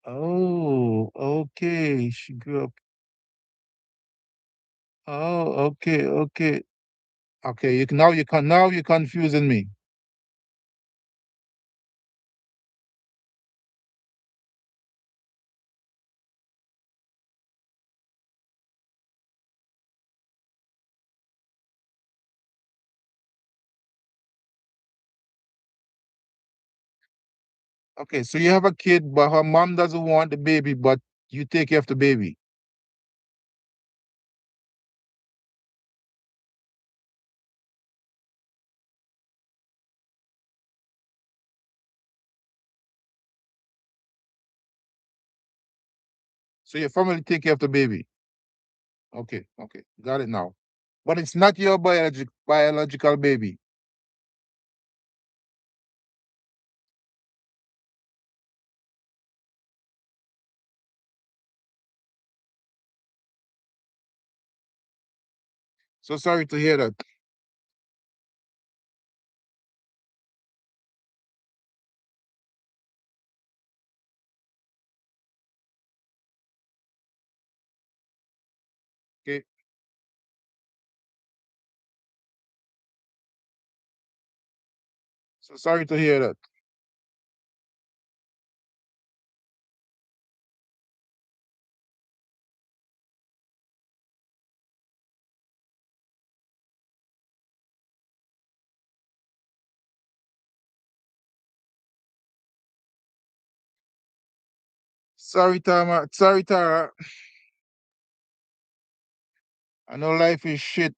oh, okay. She grew up. Oh, okay, okay, okay. Now you're confusing me. Okay, so you have a kid, but her mom doesn't want the baby, but you take care of the baby. So your family take care of the baby. Okay, okay, got it now. But it's not your biological baby. So sorry to hear that. Okay, so sorry to hear that. Sorry, Tama. Sorry, Tara. I know life is shit.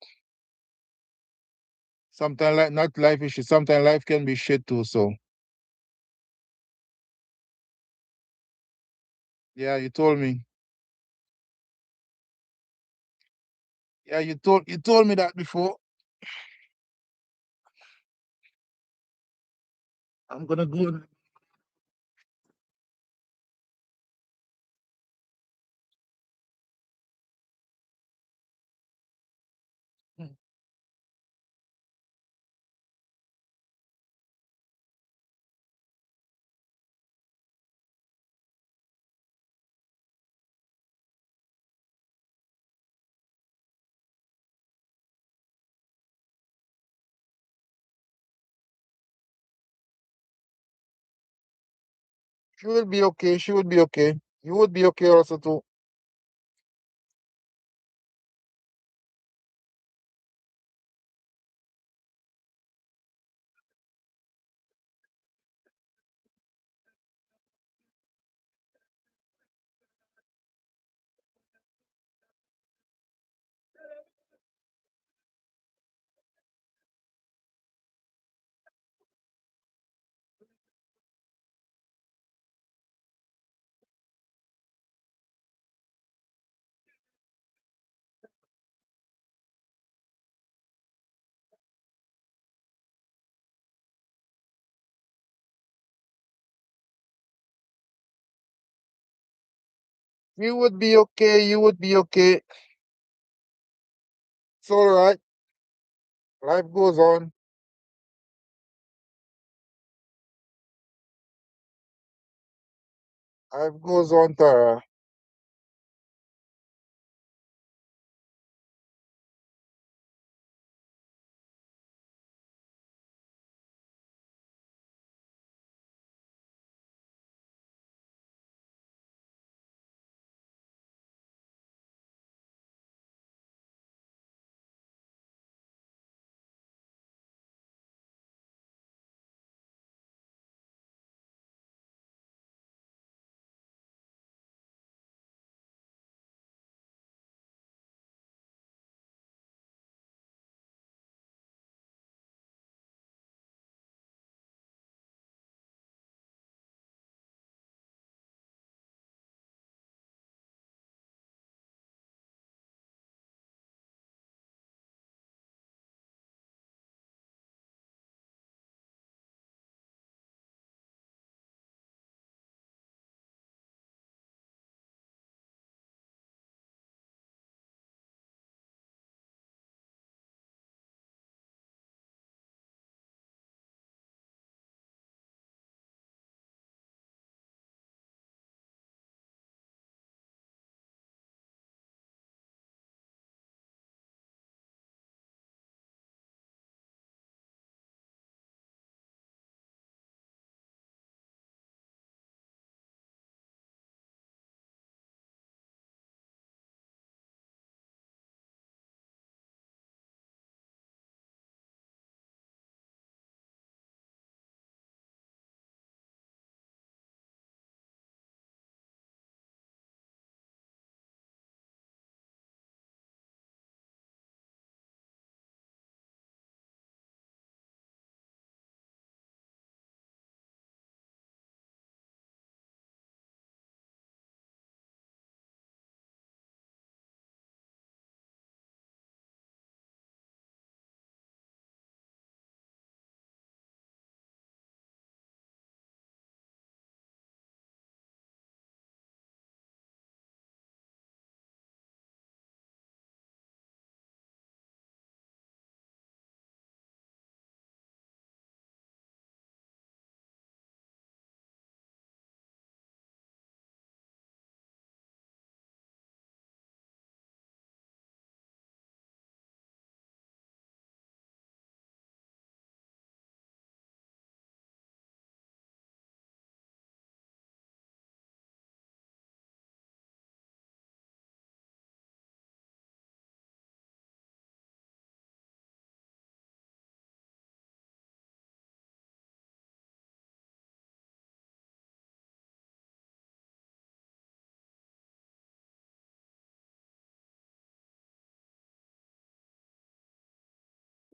Sometimes like not life is shit. Sometimes life can be shit too. So yeah, you told me. Yeah, you told me that before. I'm gonna go. She will be okay. She would be okay. You would be okay also too. You would be okay. You would be okay. It's all right. Life goes on. Life goes on, Tara.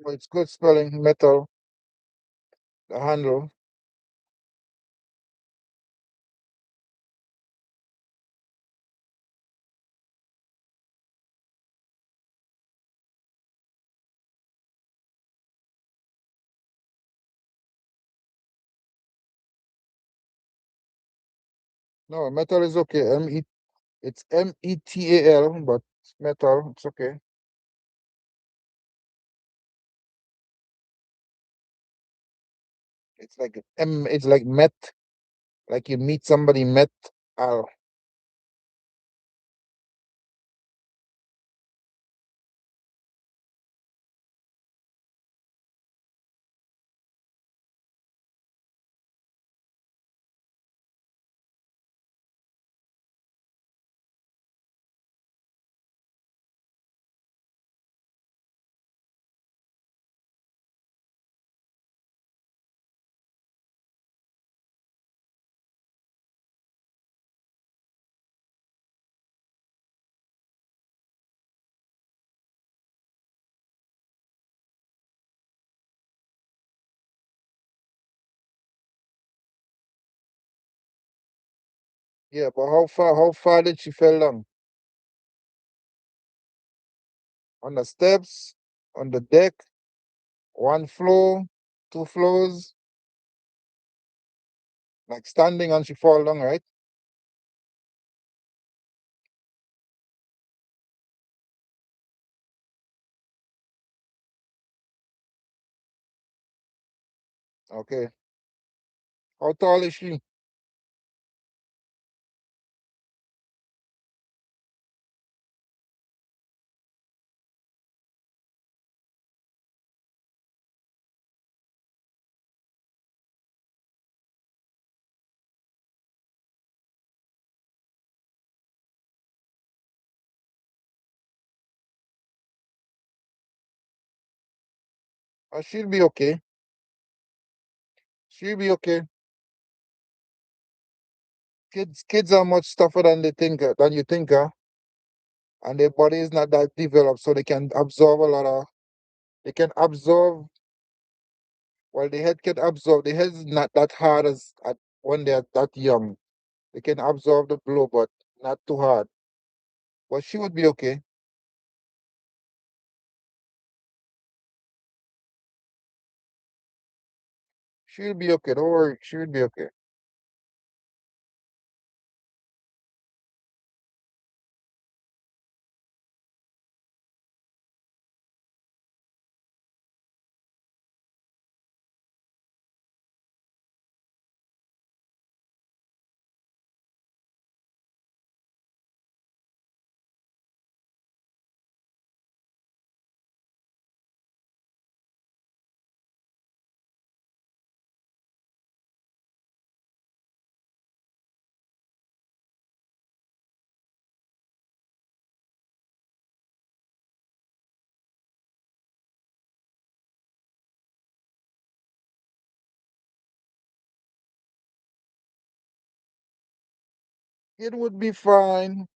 But it's good spelling. Metal, the handle. No, metal is okay. It's metal, but it's metal. It's okay. It's like It's like met. Like you meet somebody met. Al. Yeah, but how far did she fell down? On the steps, on the deck, one floor, two floors, like standing and she fall down, right? Okay. How tall is she? She'll be okay. She'll be okay. Kids are much tougher than than you think, and their body is not that developed, so they can absorb a lot of. They can absorb. Well, the head can absorb. The head is not that hard when they're that young. They can absorb the blow, but not too hard. But she would be okay. She'll be okay. Don't worry. She'll be okay. It would be fine.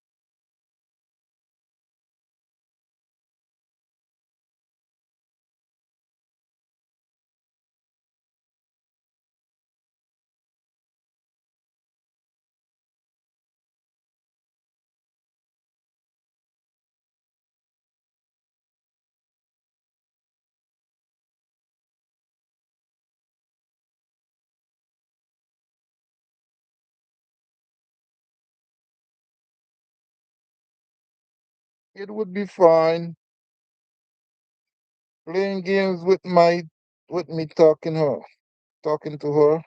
It would be fine. Playing games with me talking to her.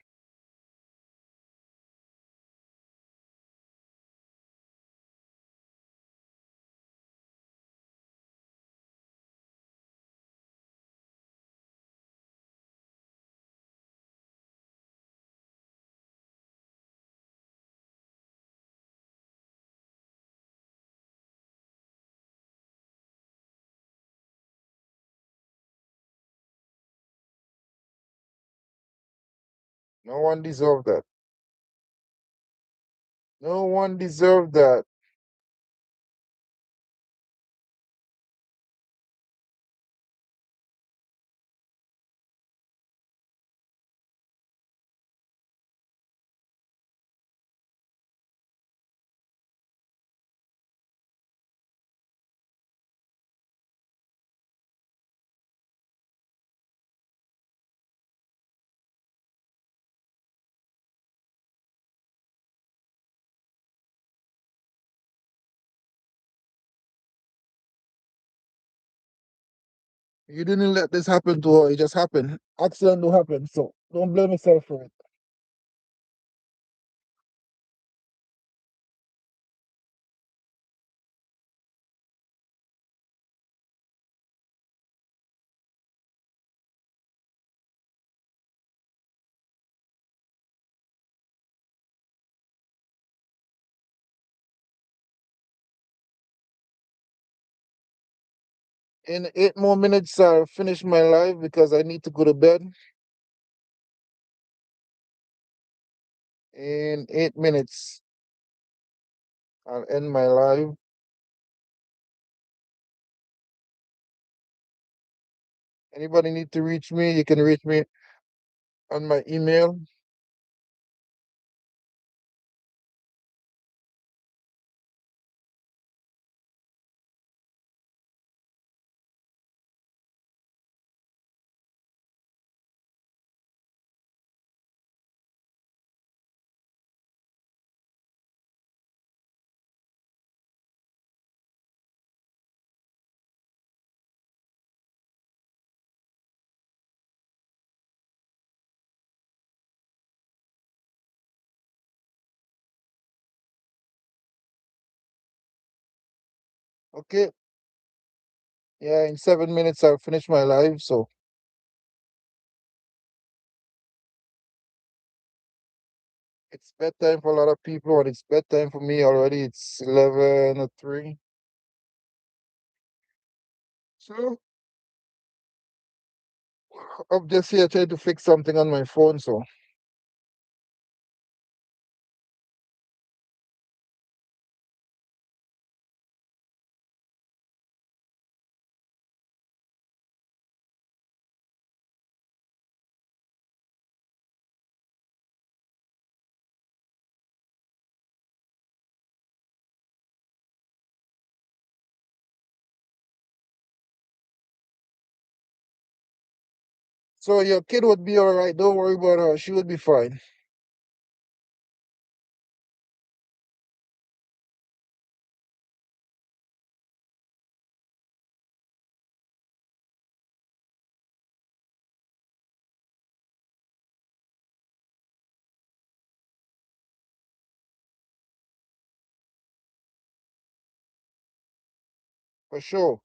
No one deserved that. No one deserved that. You didn't let this happen to her. It just happened. Accident will happen. So don't blame yourself for it. In 8 more minutes, I'll finish my live because I need to go to bed. In 8 minutes, I'll end my live. Anybody need to reach me, you can reach me on my email. Okay. Yeah, in 7 minutes, I'll finish my live. So it's bedtime for a lot of people, and it's bedtime for me already. It's 11:03. So I'm just here trying to fix something on my phone. So your kid would be all right. Don't worry about her. She would be fine. For sure.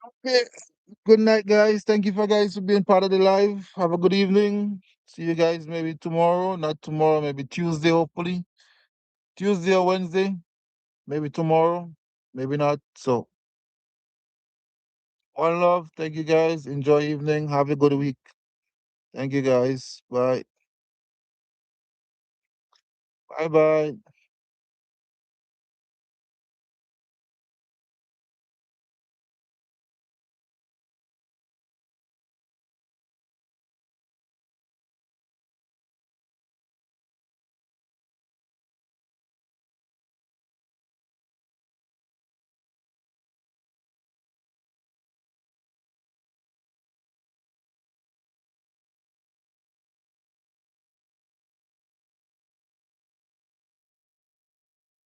Okay. Good night, guys. Thank you for guys for being part of the live. Have a good evening. See you guys maybe tomorrow. Not tomorrow, maybe Tuesday, hopefully. Tuesday or Wednesday. Maybe tomorrow. Maybe not. So one love. Thank you guys. Enjoy evening. Have a good week. Thank you guys. Bye. Bye bye.